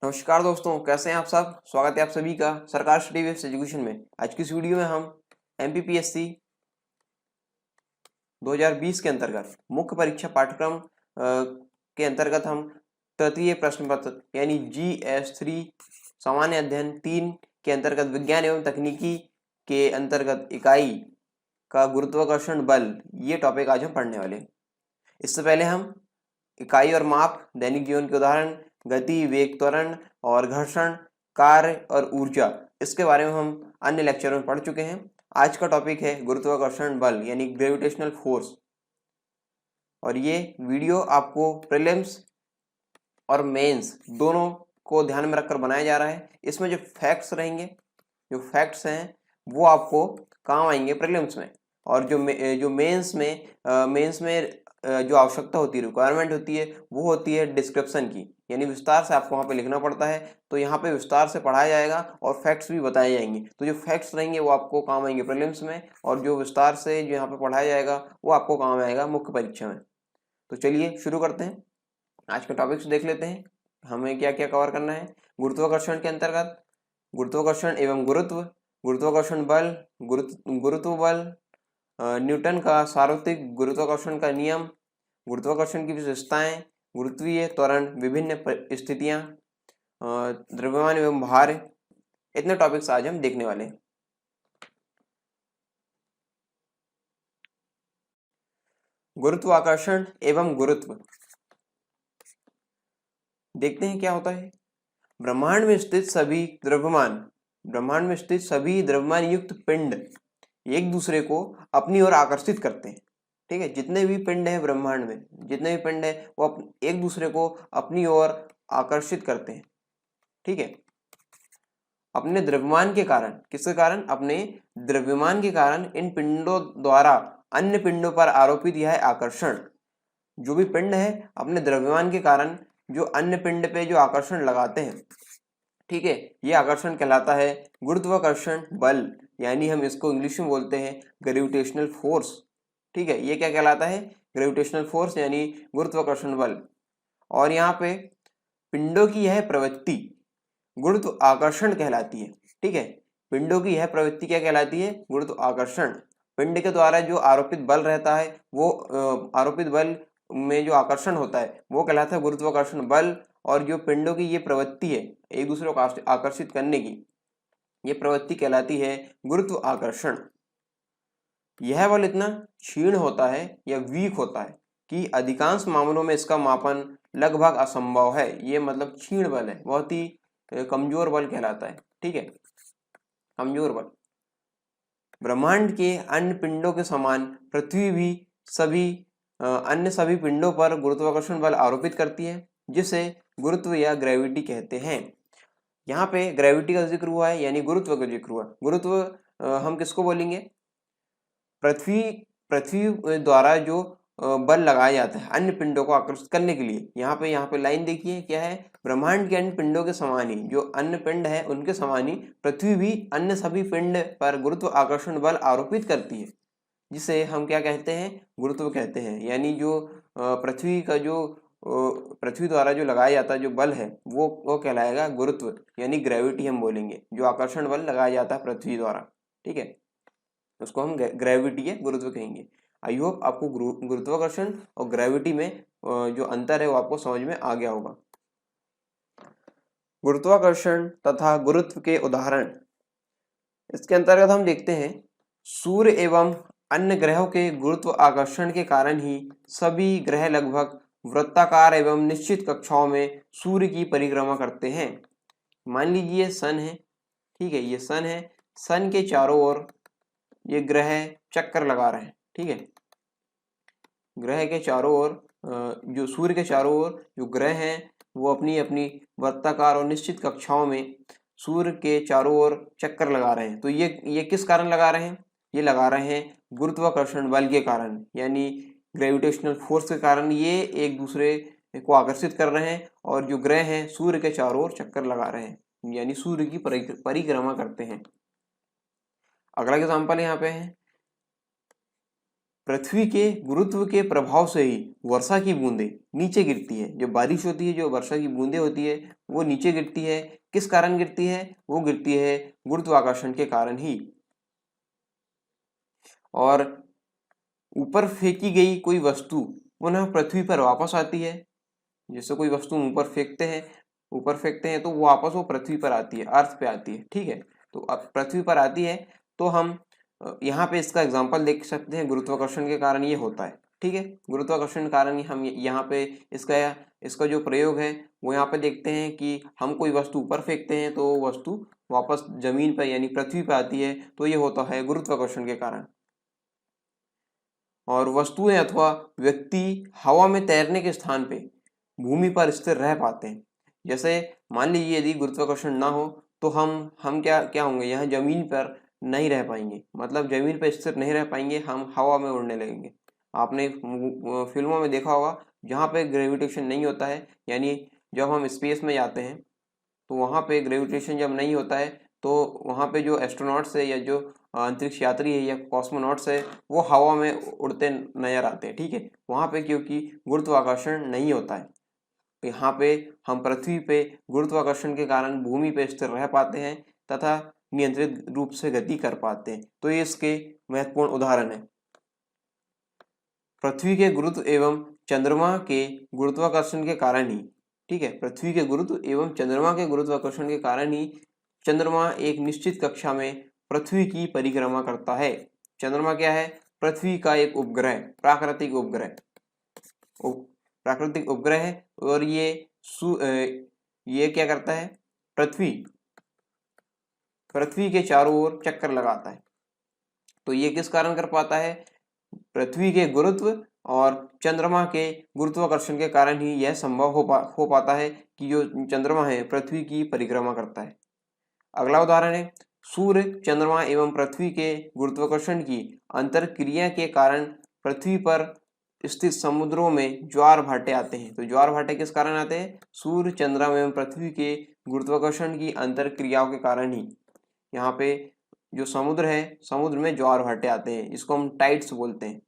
नमस्कार दोस्तों, कैसे हैं आप सब। स्वागत है आप सभी का सरकार स्टडी विद एजुकेशन में। आज की इस वीडियो में हम एमपीपीएससी 2020 के अंतर्गत मुख्य परीक्षा पाठ्यक्रम के अंतर्गत हम तृतीय प्रश्न पत्र यानी GS3 सामान्य अध्ययन 3 के अंतर्गत विज्ञान एवं तकनीकी के अंतर्गत इकाई का गुरुत्वाकर्षण बल, ये टॉपिक आज हम पढ़ने वाले हैं। इससे पहले हम इकाई और माप, दैनिक जीवन के उदाहरण, गति, वेग, त्वरण और घर्षण, कार्य और ऊर्जा, इसके बारे में हम अन्य लेक्चरों में पढ़ चुके हैं। आज का टॉपिक है गुरुत्वाकर्षण बल यानी ग्रेविटेशनल फोर्स। और ये वीडियो आपको प्रीलिम्स और मेंस दोनों को ध्यान में रखकर बनाया जा रहा है। इसमें जो फैक्ट्स रहेंगे, जो फैक्ट्स हैं वो आपको काम आएंगे प्रीलिम्स में, और जो मेंस में जो आवश्यकता होती है, रिक्वायरमेंट होती है, वो होती है डिस्क्रिप्शन की, यानी विस्तार से आपको वहाँ पे लिखना पड़ता है। तो यहाँ पे विस्तार से पढ़ाया जाएगा और फैक्ट्स भी बताए जाएंगे। तो जो फैक्ट्स रहेंगे वो आपको काम आएंगे प्रीलिम्स में, और जो विस्तार से जो यहाँ पे पढ़ाया जाएगा वो आपको काम आएगा मुख्य परीक्षा में। तो चलिए शुरू करते हैं। आज के टॉपिक्स देख लेते हैं, हमें क्या क्या कवर करना है। गुरुत्वाकर्षण के अंतर्गत गुरुत्वाकर्षण एवं गुरुत्व, गुरुत्वाकर्षण बल, गुरुत्व बल, न्यूटन का सार्वत्रिक गुरुत्वाकर्षण का नियम, गुरुत्वाकर्षण की विशेषताएं, गुरुत्वीय त्वरण, विभिन्न स्थितियां, द्रव्यमान एवं भार, इतने टॉपिक्स आज हम देखने वाले हैं। गुरुत्वाकर्षण एवं गुरुत्व देखते हैं क्या होता है। ब्रह्मांड में स्थित सभी द्रव्यमान युक्त पिंड एक दूसरे को अपनी ओर आकर्षित करते हैं। ठीक है, जितने भी पिंड है ब्रह्मांड में, जितने भी पिंड है वो एक दूसरे को अपनी ओर आकर्षित करते हैं। ठीक है, अपने द्रव्यमान के कारण, किसके कारण? अपने द्रव्यमान के कारण इन पिंडों द्वारा अन्य पिंडों पर आरोपित यह आकर्षण, जो भी पिंड है अपने द्रव्यमान के कारण जो अन्य पिंड पे जो आकर्षण लगाते हैं, ठीक है, ये आकर्षण कहलाता है गुरुत्वाकर्षण बल, यानी हम इसको इंग्लिश में बोलते हैं ग्रेविटेशनल फोर्स। ठीक है, ये क्या कहलाता है? ग्रेविटेशनल फोर्स यानी गुरुत्वाकर्षण बल। और यहाँ पे पिंडों की यह प्रवृत्ति गुरुत्व आकर्षण कहलाती है। ठीक है, पिंडों की यह प्रवृत्ति क्या कहलाती है? गुरुत्व आकर्षण। पिंड के द्वारा जो आरोपित बल रहता है वो आरोपित बल में जो आकर्षण होता है वो कहलाता है गुरुत्वाकर्षण बल। और जो पिंडों की ये प्रवृत्ति है एक दूसरे को आकर्षित करने की, ये प्रवृत्ति कहलाती है गुरुत्व आकर्षण। यह बल इतना क्षीण होता है या वीक होता है कि अधिकांश मामलों में इसका मापन लगभग असंभव है। ये मतलब क्षीण बल है, बहुत ही कमजोर बल कहलाता है। ठीक है, कमजोर बल। ब्रह्मांड के अन्य पिंडों के समान पृथ्वी भी अन्य सभी पिंडों पर गुरुत्वाकर्षण बल आरोपित करती है, जिसे गुरुत्व या ग्रेविटी कहते हैं। यहाँ पे ग्रेविटी का जिक्र हुआ है यानी गुरुत्व का जिक्र हुआ। गुरुत्व हम किसको बोलेंगे? पृथ्वी द्वारा जो बल लगाया जाता है अन्य पिंडों को आकर्षित करने के लिए। यहाँ पे लाइन देखिए क्या है, ब्रह्मांड के अन्य पिंडों के समान ही, जो अन्य पिंड है उनके समान ही पृथ्वी भी अन्य सभी पिंड पर गुरुत्व आकर्षण बल आरोपित करती है, जिसे हम क्या कहते हैं? गुरुत्व कहते हैं। यानी जो पृथ्वी द्वारा जो लगाया जाता है जो बल है वो कहलाएगा गुरुत्व, यानी ग्रेविटी हम बोलेंगे। जो आकर्षण बल लगाया जाता है पृथ्वी द्वारा, ठीक है, उसको हम ग्रेविटी या गुरुत्व कहेंगे। आई होप आपको गुरुत्वाकर्षण और ग्रेविटी में जो अंतर है वो आपको समझ में आ गया होगा। गुरुत्वाकर्षण तथा गुरुत्व के उदाहरण, इसके अंतर्गत हम देखते हैं सूर्य एवं अन्य ग्रहों के गुरुत्व आकर्षण के कारण ही सभी ग्रह लगभग वृत्ताकार एवं निश्चित कक्षाओं में सूर्य की परिक्रमा करते हैं। मान लीजिए सन है, ठीक है, ये सन है, सन के चारों ओर ये ग्रह चक्कर लगा रहे हैं। ठीक है, ग्रह के चारों ओर जो सूर्य के चारों ओर जो ग्रह हैं वो अपनी अपनी वृत्ताकार और निश्चित कक्षाओं में सूर्य के चारों ओर चक्कर लगा रहे हैं। तो ये किस कारण लगा रहे हैं? ये लगा रहे हैं गुरुत्वाकर्षण बल के कारण, यानी ग्रेविटेशनल फोर्स के कारण ये एक दूसरे को आकर्षित कर रहे हैं, और जो ग्रह हैं सूर्य के चारों ओर चक्कर लगा रहे हैं, यानी सूर्य की परिक्रमा करते हैं। अगला एग्जाम्पल यहाँ पे है, पृथ्वी के गुरुत्व के प्रभाव से ही वर्षा की बूंदें नीचे गिरती है। जो बारिश होती है, जो वर्षा की बूंदें होती है, वो नीचे गिरती है। किस कारण गिरती है? वो गिरती है गुरुत्वाकर्षण के कारण ही। और ऊपर फेंकी गई कोई वस्तु पुनः पृथ्वी पर वापस आती है। जैसे कोई वस्तु ऊपर फेंकते हैं तो वो वापस वो पृथ्वी पर आती है, अर्थ पे आती है। ठीक है, तो अब पृथ्वी पर आती है तो हम यहाँ पे इसका एग्जांपल देख सकते हैं, गुरुत्वाकर्षण के कारण ये होता है। ठीक है, गुरुत्वाकर्षण के कारण ही हम यहाँ पे इसका जो प्रयोग है वो यहाँ पे देखते हैं कि हम कोई वस्तु ऊपर फेंकते हैं तो वो वस्तु वापस जमीन पर यानी पृथ्वी पर आती है, तो ये होता है गुरुत्वाकर्षण के कारण। और वस्तुएं अथवा व्यक्ति हवा में तैरने के स्थान पे भूमि पर स्थिर रह पाते हैं। जैसे मान लीजिए यदि गुरुत्वाकर्षण ना हो तो हम क्या होंगे, यहाँ जमीन पर नहीं रह पाएंगे, मतलब जमीन पर स्थिर नहीं रह पाएंगे, हम हवा में उड़ने लगेंगे। आपने फिल्मों में देखा होगा जहाँ पे ग्रेविटेशन नहीं होता है, यानी जब हम स्पेस में जाते हैं तो वहाँ पे ग्रेविटेशन जब नहीं होता है तो वहाँ पे जो एस्ट्रोनॉट्स है या जो अंतरिक्ष यात्री है या कॉस्मोनॉट्स है वो हवा में उड़ते नजर आते हैं। ठीक है, वहाँ पे क्योंकि गुरुत्वाकर्षण नहीं होता है। यहाँ पे हम पृथ्वी पे गुरुत्वाकर्षण के कारण भूमि पे स्थिर रह पाते हैं तथा नियंत्रित रूप से गति कर पाते हैं। तो ये इसके महत्वपूर्ण उदाहरण है। पृथ्वी के गुरुत्व एवं चंद्रमा के गुरुत्वाकर्षण के कारण ही, ठीक है, पृथ्वी के गुरुत्व एवं चंद्रमा के गुरुत्वाकर्षण के कारण ही चंद्रमा एक निश्चित कक्षा में पृथ्वी की परिक्रमा करता है। चंद्रमा क्या है? पृथ्वी का एक उपग्रह, प्राकृतिक उपग्रह है। और ये क्या करता है? पृथ्वी के चारों ओर चक्कर लगाता है। तो ये किस कारण कर पाता है? पृथ्वी के गुरुत्व और चंद्रमा के गुरुत्वाकर्षण के कारण ही यह संभव हो पाता है कि जो चंद्रमा है पृथ्वी की परिक्रमा करता है। अगला उदाहरण है, सूर्य, चंद्रमा एवं पृथ्वी के गुरुत्वाकर्षण की अंतरक्रिया के कारण पृथ्वी पर स्थित समुद्रों में ज्वार भाटे आते हैं। तो ज्वार भाटे किस कारण आते हैं? सूर्य, चंद्रमा एवं पृथ्वी के गुरुत्वाकर्षण की अंतरक्रियाओं के कारण ही यहाँ पे जो समुद्र है, समुद्र में ज्वार भाटे आते हैं, इसको हम टाइड्स बोलते हैं।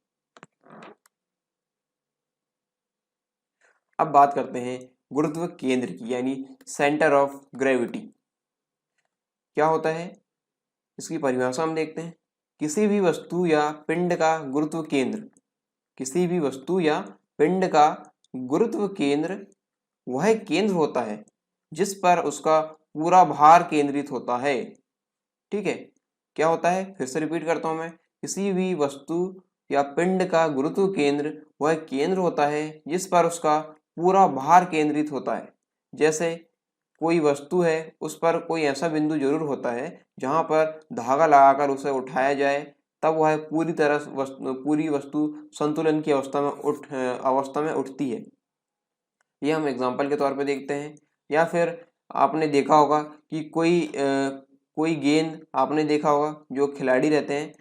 अब बात करते हैं गुरुत्व केंद्र की, यानी सेंटर ऑफ ग्रेविटी क्या होता है, इसकी परिभाषा हम देखते हैं। किसी भी वस्तु या पिंड का गुरुत्व केंद्र वह केंद्र होता है जिस पर उसका पूरा भार केंद्रित होता है। ठीक है, क्या होता है? फिर से रिपीट करता हूं मैं। किसी भी वस्तु या पिंड का गुरुत्व केंद्र वह केंद्र होता है जिस पर उसका पूरा भार केंद्रित होता है। जैसे कोई वस्तु है, उस पर कोई ऐसा बिंदु जरूर होता है जहां पर धागा लगाकर उसे उठाया जाए, तब वह पूरी वस्तु संतुलन की अवस्था में उठती है। ये हम एग्जाम्पल के तौर पे देखते हैं। या फिर आपने देखा होगा कि कोई गेंद, आपने देखा होगा जो खिलाड़ी रहते हैं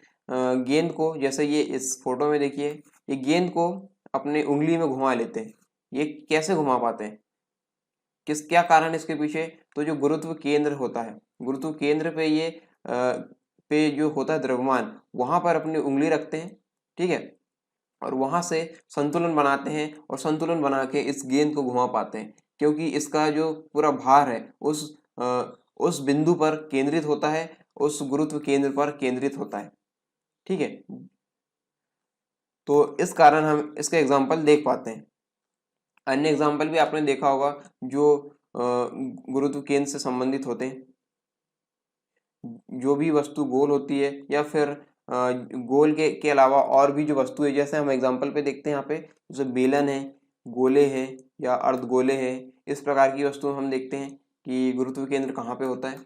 गेंद को, जैसे ये इस फोटो में देखिए, ये गेंद को अपने उंगली में घुमा लेते हैं। ये कैसे घुमा पाते हैं? क्या कारण है इसके पीछे? तो जो गुरुत्व केंद्र होता है, गुरुत्व केंद्र पे जो होता है द्रव्यमान, वहां पर अपनी उंगली रखते हैं। ठीक है, और वहां से संतुलन बनाते हैं और संतुलन बना के इस गेंद को घुमा पाते हैं, क्योंकि इसका जो पूरा भार है उस बिंदु पर केंद्रित होता है, उस गुरुत्व केंद्र पर केंद्रित होता है। ठीक है, तो इस कारण हम इसके एग्जाम्पल देख पाते हैं। अन्य एग्जाम्पल भी आपने देखा होगा जो गुरुत्व केंद्र से संबंधित होते हैं। जो भी वस्तु गोल होती है या फिर गोल के अलावा और भी जो वस्तु है, जैसे हम एग्जाम्पल पे देखते हैं यहाँ पे, जैसे बेलन है, गोले हैं या अर्धगोले हैं, इस प्रकार की वस्तु हम देखते हैं कि गुरुत्व केंद्र कहाँ पे होता है।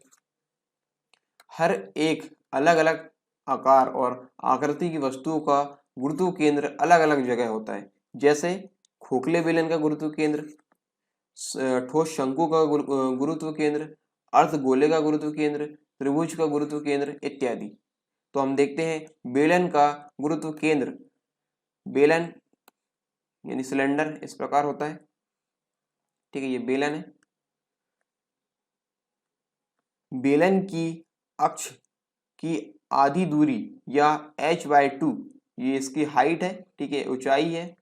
हर एक अलग अलग आकार और आकृति की वस्तुओं का गुरुत्व केंद्र अलग अलग जगह होता है। जैसे खोखले बेलन का गुरुत्व केंद्र, ठोस शंकु का गुरुत्व केंद्र, अर्धगोले का गुरुत्व केंद्र, त्रिभुज का गुरुत्व केंद्र इत्यादि। तो हम देखते हैं बेलन का गुरुत्व केंद्र, बेलन यानी सिलेंडर इस प्रकार होता है। ठीक है, ये बेलन है। बेलन की अक्ष की आधी दूरी या h/2 ये इसकी हाइट है, ठीक है, ऊंचाई है,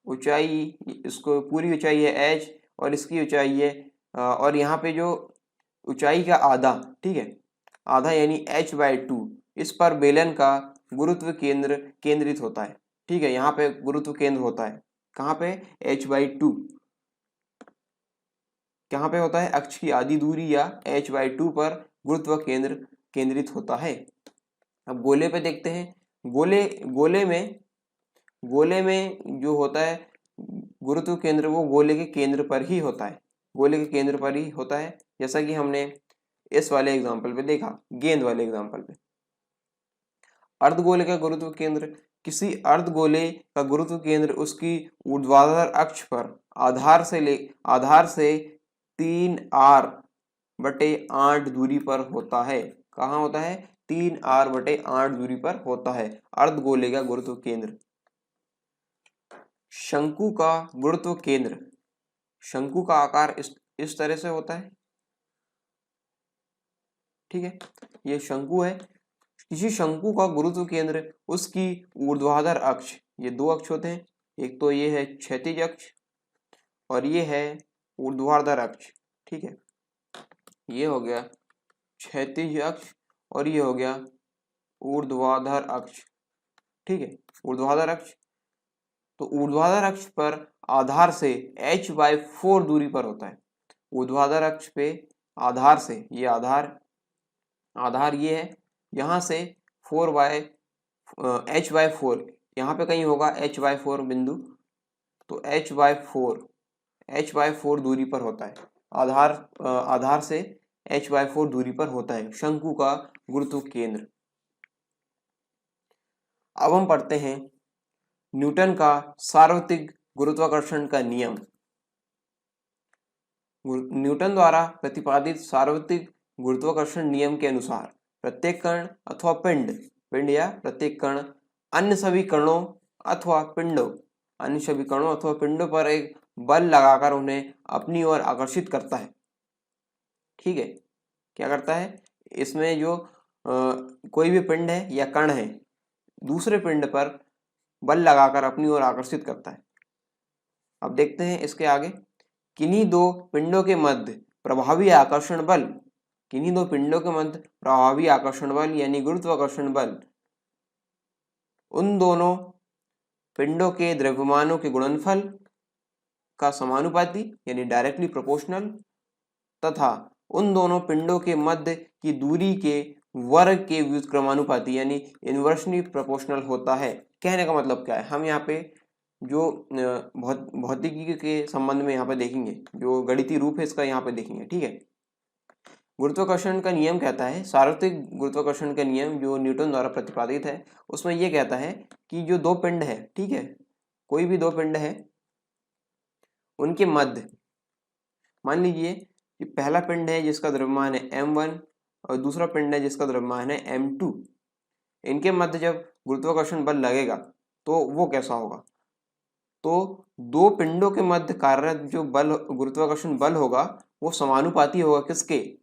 ऊंचाई, इसको पूरी ऊंचाई है h, और इसकी ऊंचाई है और यहाँ पे जो ऊंचाई का आधा, ठीक है, आधा यानी h/2, इस पर बेलन का गुरुत्व केंद्र केंद्रित होता है। ठीक है, यहाँ पे गुरुत्व केंद्र होता है, कहाँ पे, h/2, कहाँ पे होता है, अक्ष की आधी दूरी या h/2 पर गुरुत्व केंद्र केंद्रित होता है। अब गोले पे देखते हैं। गोले में जो होता है गुरुत्व केंद्र, वो गोले के केंद्र पर ही होता है, गोले के केंद्र पर ही होता है, जैसा कि हमने इस वाले एग्जांपल पे देखा, गेंद वाले एग्जांपल पे। अर्धगोले का गुरुत्व केंद्र, किसी अर्धगोले का गुरुत्व केंद्र उसकी ऊर्ध्वाधर अक्ष पर आधार से 3r/8 दूरी पर होता है। कहाँ होता है, 3r/8 दूरी पर होता है अर्धगोले का गुरुत्व केंद्र। शंकु का गुरुत्व केंद्र, शंकु का आकार इस तरह से होता है, ठीक है, ये शंकु है। किसी शंकु का गुरुत्व केंद्र उसकी ऊर्ध्वाधर अक्ष, ये दो अक्ष होते हैं, एक तो ये है क्षैतिज अक्ष और ये है ऊर्ध्वाधर अक्ष, ठीक है, ये हो गया क्षैतिज अक्ष और ये हो गया ऊर्ध्वाधर अक्ष, ठीक है, ऊर्ध्वाधर अक्ष। तो ऊर्ध्वाधर अक्ष पर आधार से h/4 दूरी पर होता है। ऊर्ध्वाधर अक्ष पे आधार से, ये आधार ये है, यहाँ से h/4, यहाँ पे कहीं होगा h/4 बिंदु, तो h/4 दूरी पर होता है, आधार से h/4 दूरी पर होता है शंकु का गुरुत्व केंद्र। अब हम पढ़ते हैं न्यूटन का सार्वत्रिक गुरुत्वाकर्षण का नियम। न्यूटन द्वारा प्रतिपादित सार्वत्रिक गुरुत्वाकर्षण नियम के अनुसार प्रत्येक कण अथवा पिंड या प्रत्येक कण अन्य सभी कणों अथवा पिंडों पर एक बल लगाकर उन्हें अपनी ओर आकर्षित करता है। ठीक है, क्या करता है, इसमें जो कोई भी पिंड है या कण है दूसरे पिंड पर बल लगाकर अपनी ओर आकर्षित करता है। अब देखते हैं इसके आगे, किन्हीं दो पिंडों के मध्य प्रभावी आकर्षण बल यानी गुरुत्वाकर्षण बल उन दोनों पिंडों के द्रव्यमानों के गुणनफल का समानुपाती यानी डायरेक्टली प्रोपोर्शनल तथा उन दोनों पिंडों के मध्य की दूरी के वर्ग के व्युत्क्रमानुपाती यानी इन्वर्सली प्रोपोर्शनल होता है। कहने का मतलब क्या है, हम यहाँ पे जो भौतिकी के संबंध में यहाँ पे देखेंगे, जो गणितीय रूप है इसका यहाँ पे देखेंगे। ठीक है, गुरुत्वाकर्षण का नियम कहता है, सार्वत्रिक गुरुत्वाकर्षण का नियम जो न्यूटन द्वारा प्रतिपादित है, उसमें यह कहता है कि जो दो पिंड है, ठीक है, कोई भी दो पिंड है, उनके मध्य, मान लीजिए कि पहला पिंड है जिसका द्रव्यमान है m1 और दूसरा पिंड है जिसका द्रव्यमान है m2, इनके मध्य जब गुरुत्वाकर्षण बल लगेगा तो वो कैसा होगा, तो दो पिंडों के मध्य कार्यरत जो बल गुरुत्वाकर्षण बल होगा वो समानुपाती होगा किसके,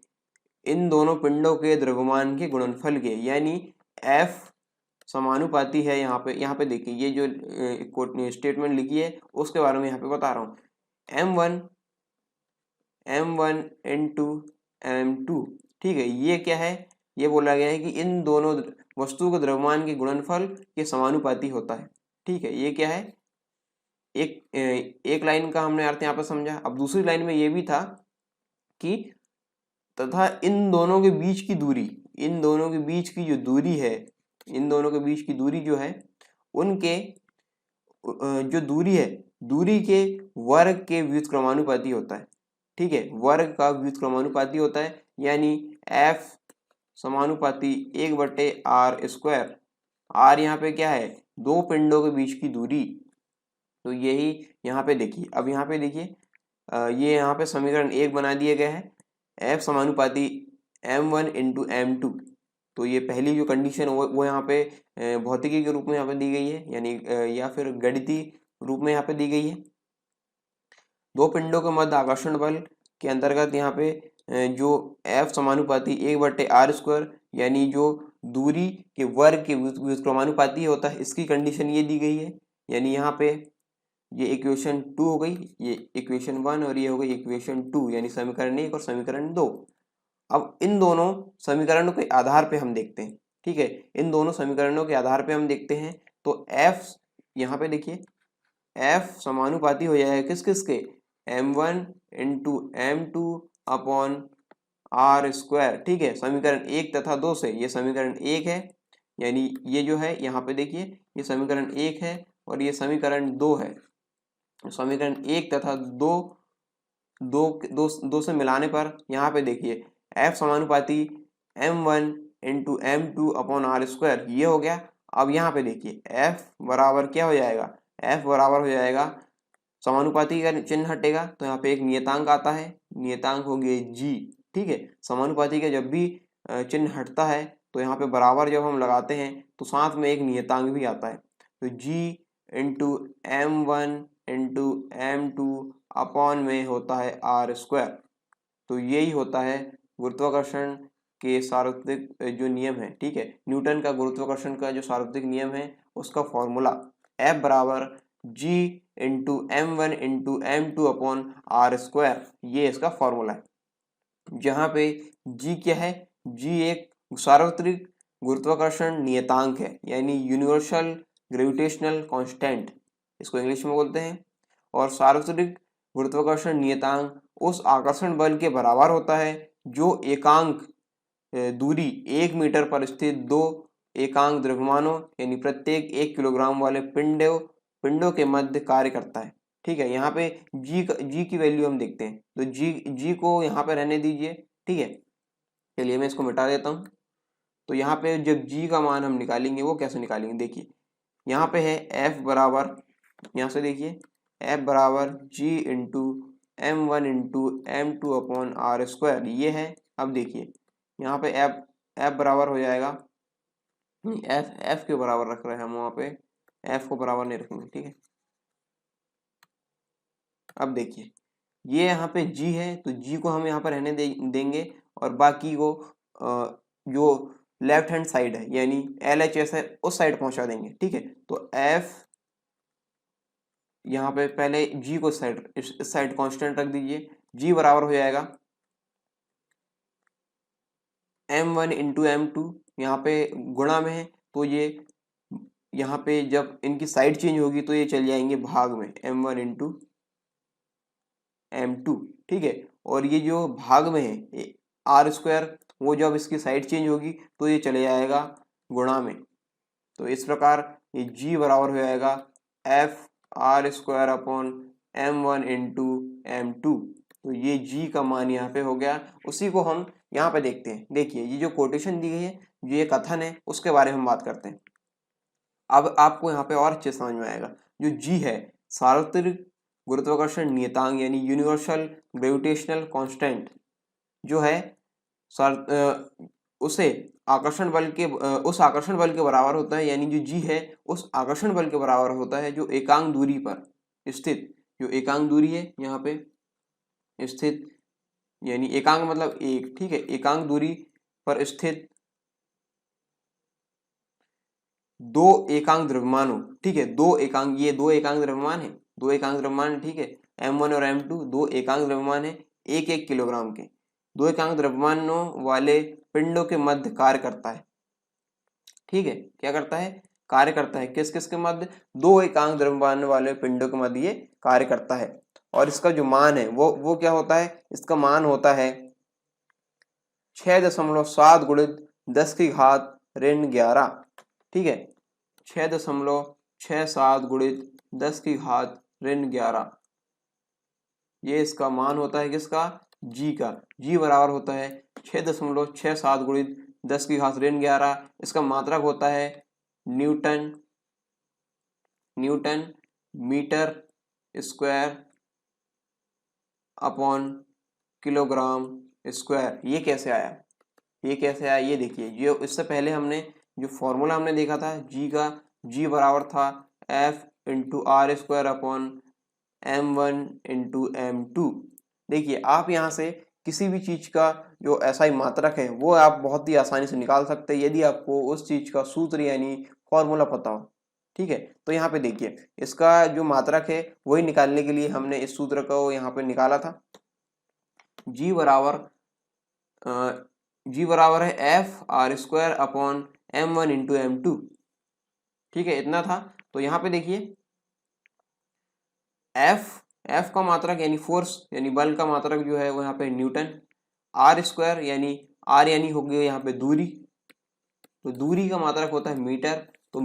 इन दोनों पिंडों के द्रव्यमान के गुणनफल के, यानी F समानुपाती है। यहाँ पे देखिए ये जो स्टेटमेंट लिखी है उसके बारे में यहाँ पे बता रहा हूँ, m1 into m2, ठीक है, ये क्या है, ये बोला गया है कि इन दोनों वस्तुओं के द्रव्यमान के गुणनफल के समानुपाती होता है। ठीक है, ये क्या है, एक लाइन का हमने अर्थ यहाँ पर समझा। अब दूसरी लाइन में ये भी था कि तथा इन दोनों के बीच की दूरी, इन दोनों के बीच की जो दूरी है, इन दोनों के बीच की दूरी जो है, उनके जो दूरी है, दूरी के वर्ग के व्युत्क्रमानुपाती होता है। ठीक है, वर्ग का व्युत्क्रमानुपाती होता है, यानी F समानुपाती 1/r²। r यहाँ पे क्या है, दो पिंडों के बीच की दूरी, तो यही यहाँ पे देखिए। अब यहाँ पे देखिए, ये यहाँ पे समीकरण 1 बना दिया गया है, F समानुपाती m1 into m2। तो ये पहली जो कंडीशन वो यहाँ पे भौतिकी के रूप में यहाँ पे दी गई है, यानी या फिर गणितीय रूप में यहाँ पे दी गई है। दो पिंडों के मध्य आकर्षण बल के अंतर्गत यहाँ पे जो F समानुपाती 1/r², यानी जो दूरी के वर्ग के व्युत्क्रमानुपाती होता है, इसकी कंडीशन ये दी गई है। यानी यहाँ पे ये इक्वेशन 2 हो गई, ये इक्वेशन 1 और ये हो गई इक्वेशन 2, यानी समीकरण 1 और समीकरण 2। अब इन दोनों समीकरणों के आधार पे हम देखते हैं, ठीक है, इन दोनों समीकरणों के आधार पे हम देखते हैं। तो f यहाँ पे देखिए f समानुपाती हो जाएगा किस किस के, m1 into m2 upon R square, ठीक है, समीकरण 1 तथा 2 से। ये समीकरण 1 है, यानी ये जो है यहाँ पे देखिए ये समीकरण 1 है और ये समीकरण 2 है। समीकरण 1 तथा 2 से मिलाने पर यहाँ पे देखिए f समानुपाती m1 into m2 upon R square, ये हो गया। अब यहाँ पे देखिए f बराबर क्या हो जाएगा, f बराबर हो जाएगा, समानुपाती का चिन्ह हटेगा तो यहाँ पे एक नियतांक आता है, नियतांक हो गया g, ठीक है। समानुपाती का जब भी चिन्ह हटता है तो यहाँ पे बराबर जब हम लगाते हैं तो साथ में एक नियतांक भी आता है। तो g into m1 into m2 upon में होता है आर स्क्वायर। तो यही होता है गुरुत्वाकर्षण के सार्वत्रिक जो नियम है, ठीक है, न्यूटन का गुरुत्वाकर्षण का जो सार्वत्रिक नियम है उसका फॉर्मूला F बराबर g into m1 into m2 upon R square, ये इसका फॉर्मूला है। जहाँ पे g क्या है, g एक सार्वत्रिक गुरुत्वाकर्षण नियतांक है, यानी यूनिवर्सल ग्रेविटेशनल कांस्टेंट इसको इंग्लिश में बोलते हैं। और सार्वत्रिक गुरुत्वाकर्षण नियतांक उस आकर्षण बल के बराबर होता है जो एकांक दूरी 1 मीटर पर स्थित दो एकांक द्रव्यमानों यानी प्रत्येक 1 किलोग्राम वाले पिंडों के मध्य कार्य करता है, ठीक है। यहाँ पे जी की वैल्यू हम देखते हैं, तो जी को यहाँ पे रहने दीजिए, ठीक है। चलिए मैं इसको मिटा देता हूँ। तो यहाँ पे जब जी का मान हम निकालेंगे वो कैसे निकालेंगे, देखिए यहाँ पे है f बराबर, यहाँ से देखिए f बराबर g into m1 into m2 upon R square, ये है। अब देखिए यहाँ पे f बराबर हो जाएगा, f के बराबर रख रहे हैं हम, वहाँ पे f को बराबर नहीं रखेंगे, ठीक है। अब देखिए ये यहाँ पे g है तो g को हम यहाँ पर रहने देंगे और बाकी को जो लेफ्ट हैंड साइड है यानी LHS है उस साइड पहुंचा देंगे, ठीक है। तो f यहाँ पे पहले g को इस साइड कांस्टेंट रख दीजिए, g बराबर हो जाएगा m1 इंटू m2, यहाँ पे गुणा में है तो ये यहाँ पे जब इनकी साइड चेंज होगी तो ये चल जाएंगे भाग में, m1 इंटू m2, ठीक है। और ये जो भाग में है आर स्क्वायर, वो जब इसकी साइड चेंज होगी तो ये चले जाएगा गुणा में। तो इस प्रकार ये g बराबर हो जाएगा f R square upon m1 into m2। तो ये g का मान यहाँ पे हो गया। उसी को हम यहाँ पे देखते हैं, देखिए ये जो कोटेशन दी गई है, जो ये कथन है उसके बारे में हम बात करते हैं। अब आपको यहाँ पे और अच्छे समझ में आएगा। जो g है सार्वत्रिक गुरुत्वाकर्षण नियतांक यानी यूनिवर्सल ग्रेविटेशनल कांस्टेंट जो है उसे आकर्षण बल के उस आकर्षण बल के बराबर होता है, यानी जो g है उस आकर्षण बल के बराबर होता है जो एकांक दूरी पर स्थित, जो एकांक दूरी है यहाँ पे स्थित, यानी एकांक मतलब एक, ठीक है, एकांक दूरी पर स्थित दो एकांक द्रव्यमानों, ठीक है, ये दो एकांक द्रव्यमान है, दो एकांक द्रव्यमान, ठीक है, m1 और m2 दो एकांक द्रव्यमान है 1-1 किलोग्राम के। दो एकांक द्रव्यमानों वाले पिंडों के मध्य कार्य करता है, ठीक है, क्या करता है, कार्य करता है, किस किस के मध्य, दो एकांक द्रव्यमान वाले पिंडों के मध्य ये कार्य करता है। और इसका जो मान है वो क्या होता है, इसका मान होता है 6.7 गुणित 10 की घात ऋण 11, ठीक है, 6.67 गुणित 10 की घात ऋण 11, ये इसका मान होता है किसका, g का। g बराबर होता है 6.67 गुणित 10 की घात ऋण 11। इसका मात्रक होता है newton metre square upon kilogram square. ये कैसे आया, ये देखिए, जो इससे पहले हमने जो फॉर्मूला हमने देखा था g का, g बराबर था f into R square upon m1 into m2। देखिए आप यहाँ से किसी भी चीज का जो एसआई मात्रक है वो आप बहुत ही आसानी से निकाल सकते हैं यदि आपको उस चीज का सूत्र यानी फॉर्मूला पता हो। ठीक है, तो यहाँ पे देखिए इसका जो मात्रक है वही निकालने के लिए हमने इस सूत्र को यहाँ पे निकाला था। जी बराबर है F R square upon m1 into m2। ठीक है, इतना था। तो यहाँ पे देखिए एफ का मात्रक यानी फोर्स यानी बल का मात्रक जो है वो यहाँ पे न्यूटन, आर स्क्वायर यानी आर यानी हो गया यहाँ पे दूरी, तो दूरी का मात्रक होता है मीटर, तो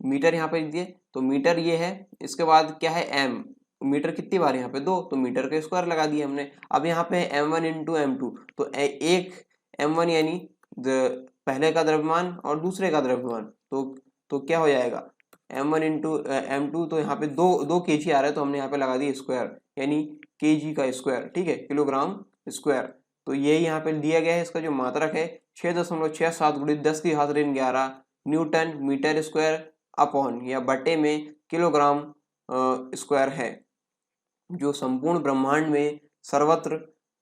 मीटर यहाँ पे दिए तो मीटर ये है। इसके बाद क्या है एम, मीटर कितनी बार यहाँ पे 2, तो मीटर का स्क्वायर लगा दिया हमने। अब यहाँ पे m1 इंटू m2, तो एक m1 यानी पहले का द्रव्यमान और दूसरे का द्रव्यमान, तो क्या हो जाएगा m1 इंटू m2, तो यहाँ पे दो kg आ रहा है तो हमने यहाँ पे लगा दिया स्क्वायर यानी kg का स्क्वायर। ठीक है, किलोग्राम स्क्वायर। तो ये यहाँ पे दिया गया है, इसका जो मात्रक है 6.67 गुणित 10⁻11 न्यूटन मीटर स्क्वायर अपॉन या बटे में किलोग्राम स्क्वायर है, जो संपूर्ण ब्रह्मांड में सर्वत्र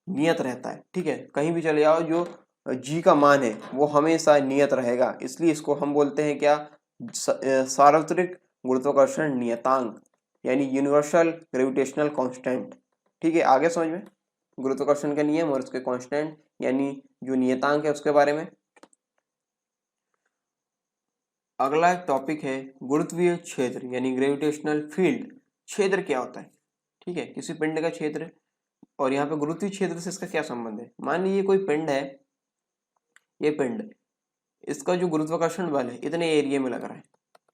नियत रहता है। ठीक है, कहीं भी चले जाओ जो जी का मान है वो हमेशा नियत रहेगा, इसलिए इसको हम बोलते हैं क्या, सार्वत्रिक गुरुत्वाकर्षण नियतांक यानी यूनिवर्सल ग्रेविटेशनल कांस्टेंट। ठीक है, आगे समझ में गुरुत्वाकर्षण का नियम और उसके कांस्टेंट यानी जो नियतांक है उसके बारे में। अगला टॉपिक है गुरुत्वीय क्षेत्र यानी ग्रेविटेशनल फील्ड। क्षेत्र क्या होता है? ठीक है, किसी पिंड का क्षेत्र, और यहाँ पे गुरुत्वीय क्षेत्र से इसका क्या संबंध है। मान लीजिए कोई पिंड है, ये पिंड, इसका जो गुरुत्वाकर्षण बल है इतने एरिया में लग रहा है।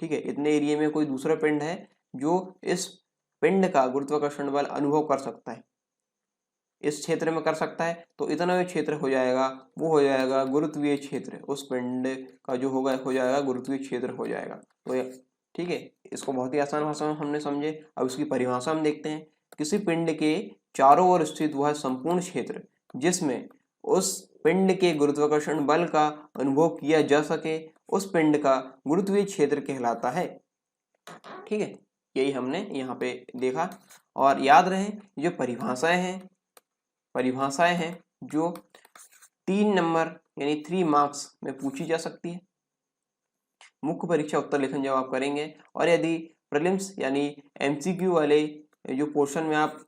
ठीक है, इतने एरिया में कोई दूसरा पिंड है जो इस पिंड का गुरुत्वाकर्षण बल अनुभव कर सकता है, इस क्षेत्र में कर सकता है, तो इतना जो क्षेत्र हो जाएगा वो हो जाएगा गुरुत्वीय क्षेत्र। उस पिंड का जो होगा हो जाएगा गुरुत्वीय क्षेत्र हो जाएगा। तो ठीक है, इसको बहुत ही आसान भाषा में हमने समझे। अब इसकी परिभाषा हम देखते हैं। किसी पिंड के चारों ओर स्थित वह संपूर्ण क्षेत्र जिसमें उस पिंड के गुरुत्वाकर्षण बल का अनुभव किया जा सके, उस पिंड का गुरुत्वीय क्षेत्र कहलाता है। ठीक है, यही हमने यहाँ पे देखा। और याद रहे जो परिभाषाएं हैं जो 3 नंबर यानी 3 मार्क्स में पूछी जा सकती है। मुख्य परीक्षा उत्तर लेखन जब आप करेंगे, और यदि प्रीलिम्स यानी एमसीक्यू वाले जो पोर्शन में आप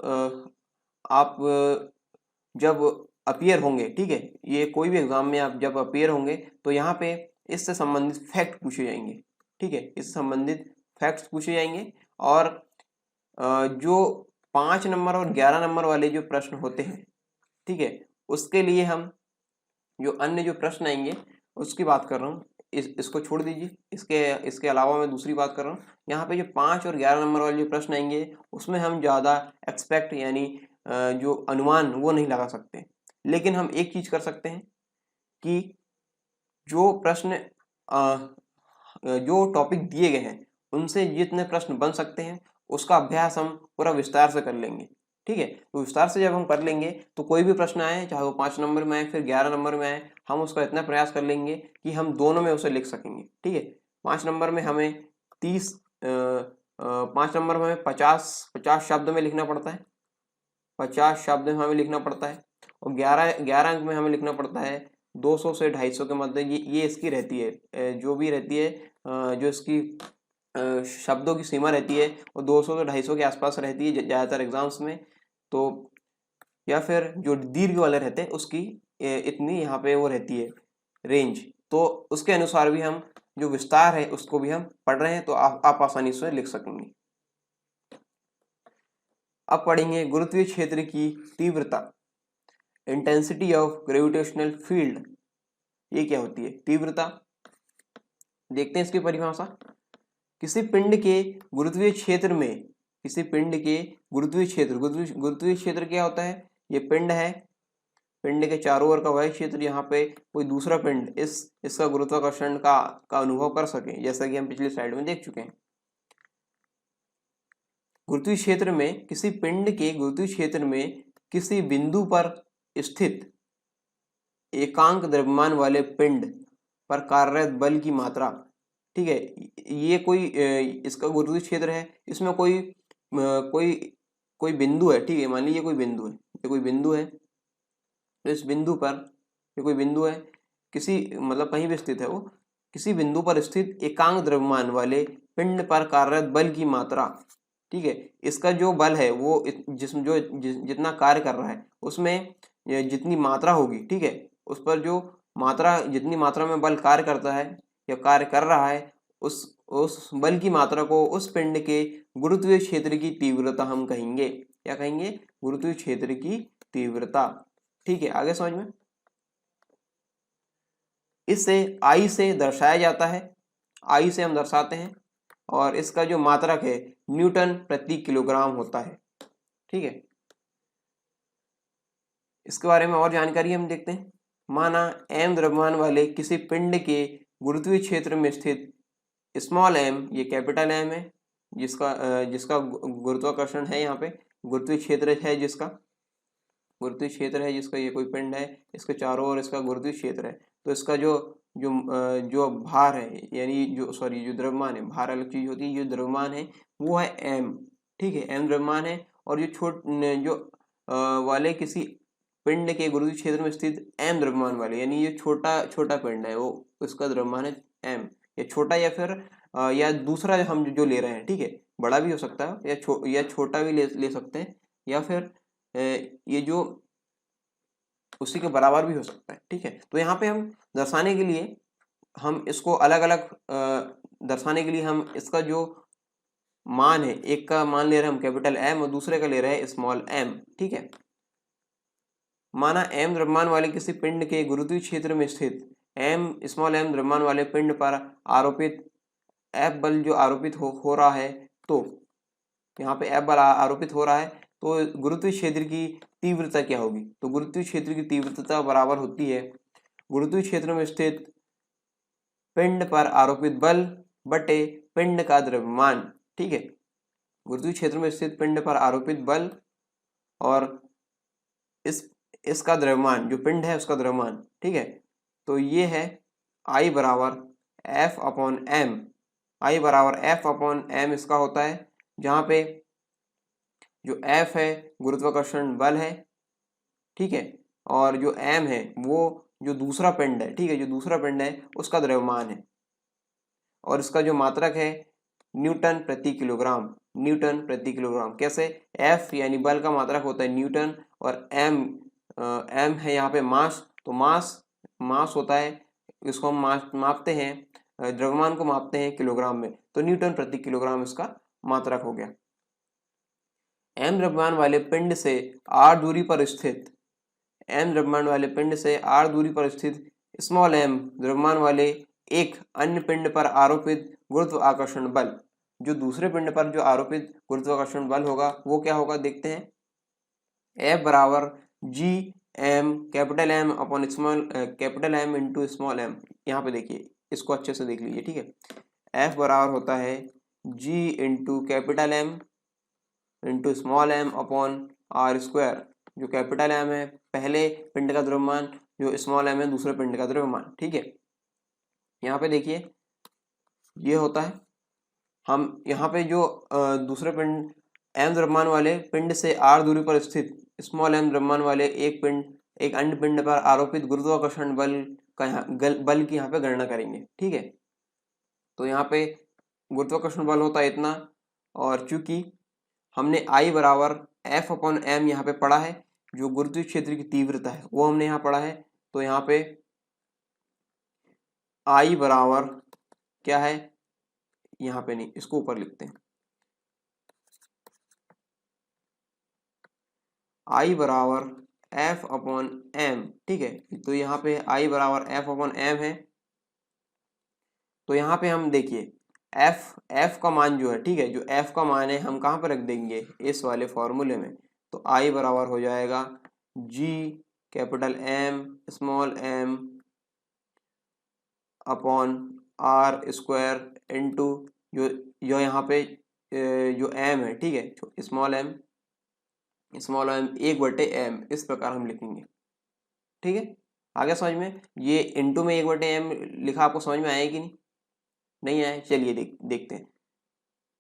जब अपीयर होंगे, ठीक है, ये कोई भी एग्जाम में आप जब अपीयर होंगे तो यहाँ पे इससे संबंधित फैक्ट पूछे जाएंगे। ठीक है, इससे संबंधित फैक्ट्स पूछे जाएंगे। और जो 5 नंबर और 11 नंबर वाले जो प्रश्न होते हैं, ठीक है, उसके लिए हम जो अन्य जो प्रश्न आएंगे उसकी बात कर रहा हूँ। इसको छोड़ दीजिए, इसके अलावा मैं दूसरी बात कर रहा हूँ। यहाँ पे जो 5 और 11 नंबर वाले जो प्रश्न आएंगे उसमें हम ज़्यादा एक्सपेक्ट यानी जो अनुमान वो नहीं लगा सकते, लेकिन हम एक चीज़ कर सकते हैं कि जो प्रश्न जो टॉपिक दिए गए हैं उनसे जितने प्रश्न बन सकते हैं उसका अभ्यास हम पूरा विस्तार से कर लेंगे। ठीक है, तो विस्तार से जब हम कर लेंगे तो कोई भी प्रश्न आए, चाहे वो 5 नंबर में आए फिर 11 नंबर में आए, हम उसका इतना प्रयास कर लेंगे कि हम दोनों में उसे लिख सकेंगे। ठीक है, 5 नंबर में हमें 5 नंबर में हमें 50 शब्द में लिखना पड़ता है, 50 शब्द में हमें लिखना पड़ता है। और 11 अंक में हमें लिखना पड़ता है 200 से 250 के मध्य। ये इसकी रहती है, जो भी रहती है, जो इसकी शब्दों की सीमा रहती है वो 200 से 250 के आसपास रहती है ज़्यादातर एग्जाम्स में। तो या फिर जो दीर्घ वाले रहते हैं उसकी इतनी यहाँ पे वो रहती है रेंज, तो उसके अनुसार भी हम जो विस्तार है उसको भी हम पढ़ रहे हैं, तो आप आसानी से लिख सकेंगे। अब पढ़ेंगे गुरुत्वीय क्षेत्र की तीव्रता, इंटेंसिटी ऑफ ग्रेविटेशनल फील्ड। ये क्या होती है तीव्रता, देखते हैं इसकी परिभाषा। किसी पिंड के गुरुत्वीय क्षेत्र में, किसी पिंड के गुरुत्वीय क्षेत्र क्या होता है, ये पिंड है, पिंड के चारों ओर का वह क्षेत्र यहाँ पे कोई दूसरा पिंड इसका गुरुत्वाकर्षण का अनुभव कर सके, जैसा कि हम पिछली स्लाइड में देख चुके हैं। गुरुत्वीय क्षेत्र में किसी पिंड के गुरुत्वीय क्षेत्र में किसी बिंदु पर स्थित एकांक द्रव्यमान वाले पिंड पर कार्यरत बल की मात्रा। ठीक है, ये कोई इसका गुरुत्वीय क्षेत्र है, इसमें कोई बिंदु है। ठीक है, मान लीजिए कोई बिंदु है, ये कोई बिंदु है, तो इस बिंदु पर, ये कोई बिंदु है, किसी मतलब कहीं भी स्थित है वो, किसी बिंदु पर स्थित एकांक द्रव्यमान वाले पिंड पर कार्यरत बल की मात्रा, ठीक है, इसका जो बल है वो जितना कार्य कर रहा है उसमें जितनी मात्रा होगी, ठीक है, उस पर जो मात्रा, जितनी मात्रा में बल कार्य करता है या कार्य कर रहा है, उस बल की मात्रा को उस पिंड के गुरुत्वीय क्षेत्र की तीव्रता हम कहेंगे। क्या कहेंगे? गुरुत्वीय क्षेत्र की तीव्रता। ठीक है, आगे समझ में। इसे आई से दर्शाया जाता है, आई से हम दर्शाते हैं, और इसका जो मात्रक है न्यूटन प्रति किलोग्राम होता है। ठीक है, इसके बारे में और जानकारी हम देखते हैं। माना m द्रव्यमान वाले किसी पिंड के गुरुत्वीय क्षेत्र में स्थित स्मॉल m, ये कैपिटल M है, जिसका गुरुत्वाकर्षण है, यहाँ पे गुरुत्वीय क्षेत्र है, जिसका गुरुत्वीय क्षेत्र है, जिसका ये कोई पिंड है, इसके चारों ओर इसका गुरुत्वीय क्षेत्र है, तो इसका जो जो जो भार है, यानी जो द्रव्यमान है, भार अलग चीज होती है, जो द्रव्यमान है वो है m। ठीक है, m द्रव्यमान है, और जो वाले किसी पिंड के गुरुत्वीय क्षेत्र में स्थित m द्रव्यमान वाले, यानी ये छोटा पिंड है, वो उसका द्रव्यमान है m, या छोटा, या फिर या दूसरा हम जो ले रहे हैं, ठीक है, बड़ा भी हो सकता है, या छोटा भी ले सकते हैं, या फिर ये जो उसी के बराबर भी हो सकता है। ठीक है, तो यहाँ पे हम दर्शाने के लिए, हम इसको अलग अलग दर्शाने के लिए हम इसका जो मान है, एक का मान ले रहे हैं हम कैपिटल M और दूसरे का ले रहे हैं स्मॉल m। ठीक है, माना m द्रव्यमान वाले किसी पिंड के गुरुत्वीय क्षेत्र में स्थित स्मॉल m द्रव्यमान वाले पिंड पर आरोपित F बल जो आरोपित हो रहा है, तो यहाँ पे F बल आरोपित हो रहा है, तो गुरुत्वीय क्षेत्र की तीव्रता क्या होगी? तो गुरुत्वीय क्षेत्र की तीव्रता बराबर होती है गुरुत्वीय क्षेत्र में स्थित पिंड पर आरोपित बल बटे पिंड का द्रव्यमान। ठीक है, गुरुत्वीय क्षेत्र में स्थित पिंड पर आरोपित बल और इसका द्रव्यमान, जो पिंड है उसका द्रव्यमान। ठीक है, तो ये है I बराबर F अपॉन M। I बराबर F अपॉन M इसका होता है, जहाँ पे जो F है गुरुत्वाकर्षण बल है, ठीक है, और जो M है वो जो दूसरा पिंड है, ठीक है, जो दूसरा पिंड है उसका द्रव्यमान है, और इसका जो मात्रक है न्यूटन प्रति किलोग्राम। न्यूटन प्रति किलोग्राम कैसे? F यानी बल का मात्रक होता है न्यूटन, और M है यहाँ पे मास, तो मास होता है, इसको हम मापते हैं, द्रव्यमान को मापते हैं किलोग्राम में, तो न्यूटन प्रति किलोग्राम इसका मात्रक हो गया। m द्रव्यमान वाले पिंड से r दूरी पर स्थित m द्रव्यमान वाले पिंड से r दूरी पर स्थित स्मॉल m द्रव्यमान वाले एक अन्य पिंड पर आरोपित गुरुत्वाकर्षण बल, जो दूसरे पिंड पर जो आरोपित गुरुत्वाकर्षण बल होगा वो क्या होगा, देखते हैं। F बराबर G M capital M upon small capital M into small m। यहाँ पे देखिए, इसको अच्छे से देख लीजिए। ठीक है, F बराबर होता है G into capital M into small m upon R square. जो कैपिटल M है पहले पिंड का द्रव्यमान, जो स्मॉल m है दूसरे पिंड का द्रव्यमान। ठीक है, यहाँ पे देखिए ये होता है, हम यहाँ पे जो दूसरे पिंड m द्रव्यमान वाले पिंड से r दूरी पर स्थित स्मॉल m द्रव्यमान वाले एक अन्य पिंड पर आरोपित गुरुत्वाकर्षण बल की यहाँ पे गणना करेंगे। ठीक है, तो यहाँ पे गुरुत्वाकर्षण बल होता है इतना, और चूंकि हमने I बराबर F अपॉन M यहाँ पे पढ़ा है, जो गुरुत्वीय क्षेत्र की तीव्रता है वो हमने यहाँ पढ़ा है, तो यहाँ पे I बराबर क्या है, यहाँ पे नहीं, इसको ऊपर लिखते हैं। I बराबर F अपॉन M। ठीक है, तो यहाँ पे I बराबर F अपॉन M है, तो यहाँ पे हम देखिए F का मान जो है, ठीक है, जो F का मान है हम कहाँ पर रख देंगे, इस वाले फॉर्मूले में। तो I बराबर हो जाएगा G capital M small m upon R square into जो यहाँ पे जो m है, ठीक है, स्मॉल m 1/m, इस प्रकार हम लिखेंगे। ठीक है, आगे समझ में, ये इंटू में 1/m लिखा आपको समझ में आया कि नहीं आया? चलिए देखते हैं।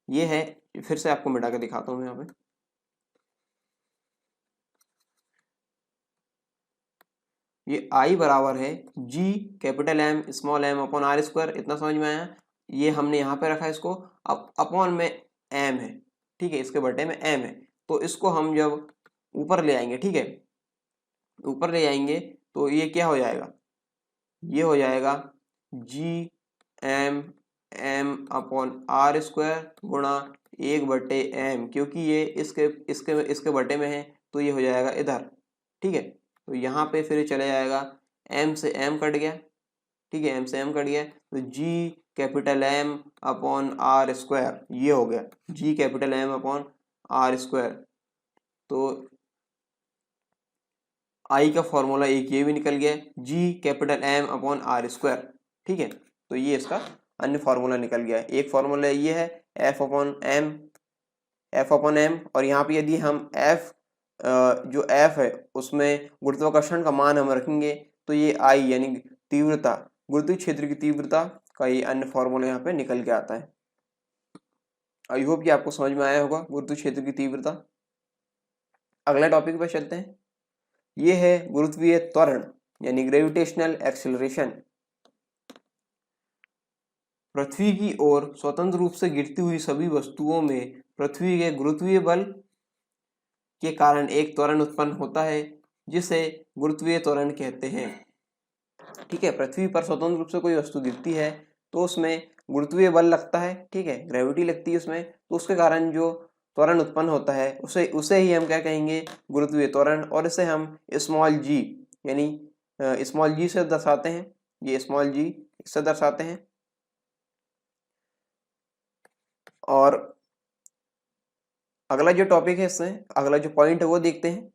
ये है, फिर से आपको मिटा के दिखाता हूँ यहाँ पे। ये आई बराबर है G capital M small M upon R square. इतना समझ में आया? ये हमने यहाँ पे रखा है इसको, अब अपॉन में एम है, ठीक है, इसके बटे में एम है, तो इसको हम जब ऊपर ले आएंगे, ठीक है, ऊपर ले आएंगे तो ये क्या हो जाएगा, ये हो जाएगा G M M upon R square गुणा 1/m, क्योंकि ये इसके बटे में है तो ये हो जाएगा इधर, ठीक है। तो यहाँ पे फिर चले जाएगा, m से m कट गया, ठीक है, m से m कट गया, तो g capital M upon R square ये हो गया, g capital M upon R square. तो I का फॉर्मूला एक ये भी निकल गया, g capital M upon R square, ठीक है। तो ये इसका अन्य फार्मूला निकल गया है। एक फार्मूला ये है एफ अपॉन एम, और यहाँ पे यदि हम एफ जो एफ है उसमें गुरुत्वाकर्षण का मान हम रखेंगे तो ये आई यानी तीव्रता, गुरुत्वीय क्षेत्र की तीव्रता का ये अन्य फार्मूला यहाँ पे निकल के आता है। आई होप कि आपको समझ में आया होगा गुरुत्वीय क्षेत्र की तीव्रता। अगला टॉपिक पे चलते हैं, ये है गुरुत्वीय त्वरण यानी ग्रेविटेशनल एक्सेलरेशन। पृथ्वी की ओर स्वतंत्र रूप से गिरती हुई सभी वस्तुओं में पृथ्वी के गुरुत्वीय बल के कारण एक त्वरण उत्पन्न होता है जिसे गुरुत्वीय त्वरण कहते हैं, ठीक है। पृथ्वी पर स्वतंत्र रूप से कोई वस्तु गिरती है तो उसमें गुरुत्वीय बल लगता है, ठीक है, ग्रेविटी लगती है उसमें, तो उसके कारण जो त्वरण उत्पन्न होता है उसे ही हम क्या कहेंगे, गुरुत्वीय त्वरण। और इसे हम स्मॉल जी यानी स्मॉल जी से दर्शाते हैं, ये स्मॉल जी इससे दर्शाते हैं। और अगला जो टॉपिक है इसमें अगला जो पॉइंट है वो देखते हैं,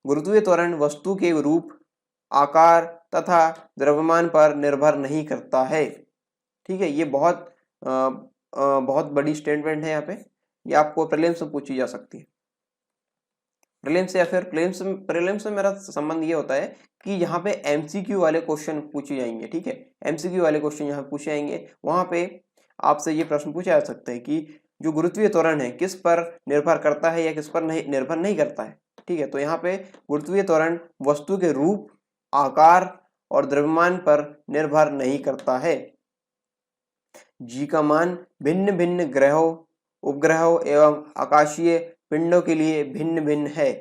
गुरुत्वीय त्वरण वस्तु के रूप, आकार तथा द्रव्यमान पर निर्भर नहीं करता है, ठीक है। ये बहुत बड़ी स्टेटमेंट है यहाँ पे, ये आपको प्रीलिम्स में पूछी जा सकती है। प्रीलिम्स या फिर प्रीलिम्स में मेरा संबंध ये होता है कि यहाँ पे एमसीक्यू वाले क्वेश्चन पूछे जाएंगे, ठीक है, एमसीक्यू वाले क्वेश्चन यहाँ पूछे जाएंगे। वहां पे आपसे ये प्रश्न पूछा जा सकता है कि जो गुरुत्वीय त्वरण है किस पर निर्भर करता है या किस पर नहीं निर्भर नहीं करता है, ठीक है। तो यहाँ पे गुरुत्वीय त्वरण वस्तु के रूप, आकार और द्रव्यमान पर निर्भर नहीं करता है। जी का मान भिन्न भिन्न ग्रहों, उपग्रहों एवं आकाशीय पिंडों के लिए भिन्न भिन्न है।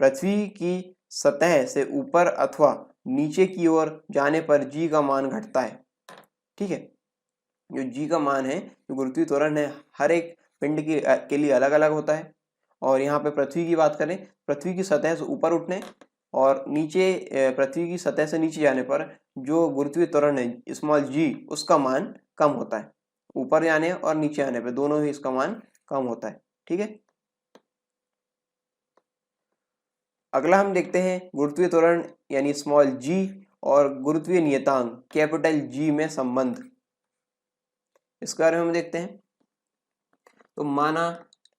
पृथ्वी की सतह से ऊपर अथवा नीचे की ओर जाने पर जी का मान घटता है, ठीक है। जो जी का मान है, जो गुरुत्वीय त्वरण है, हर एक पिंड के लिए अलग अलग होता है। और यहाँ पे पृथ्वी की बात करें, पृथ्वी की सतह से ऊपर उठने और नीचे पृथ्वी की सतह से नीचे जाने पर जो गुरुत्वीय त्वरण है स्मॉल जी, उसका मान कम होता है। ऊपर जाने और नीचे आने पे दोनों ही इसका मान कम होता है, ठीक है। अगला हम देखते हैं गुरुत्वीय त्वरण यानी स्मॉल जी और गुरुत्वीय नियतांक कैपिटल जी में संबंध, इसके बारे में हम देखते हैं। तो माना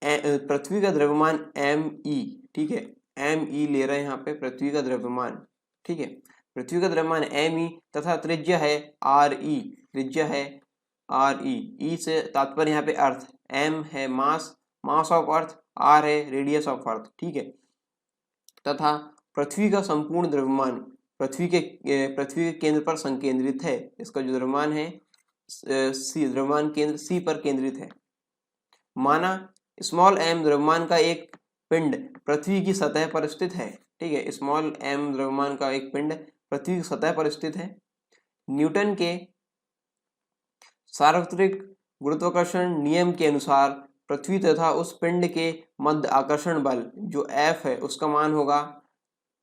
पृथ्वी का द्रव्यमान एम ई, ठीक है, एम ई ले रहे हैं यहाँ पे पृथ्वी का द्रव्यमान, ठीक है, पृथ्वी का द्रव्यमान एम ई तथा त्रिज्या है आर ई, त्रिज्या है आर ई से तात्पर्य यहाँ पे अर्थ, एम है मास ऑफ अर्थ, आर है रेडियस ऑफ अर्थ, ठीक है। तथा पृथ्वी का संपूर्ण द्रव्यमान पृथ्वी के केंद्र पर संकेंद्रित है, इसका जो द्रव्यमान है द्रव्यमान केंद्र सी पर केंद्रित है। माना स्मॉल एम द्रव्यमान का एक पिंड पृथ्वी की सतह पर स्थित है, ठीक है, स्मॉल एम द्रव्यमान का एक पिंड पृथ्वी की सतह पर स्थित है। न्यूटन के सार्वत्रिक गुरुत्वाकर्षण नियम के अनुसार पृथ्वी तथा उस पिंड के मध्य आकर्षण बल जो F है उसका मान होगा,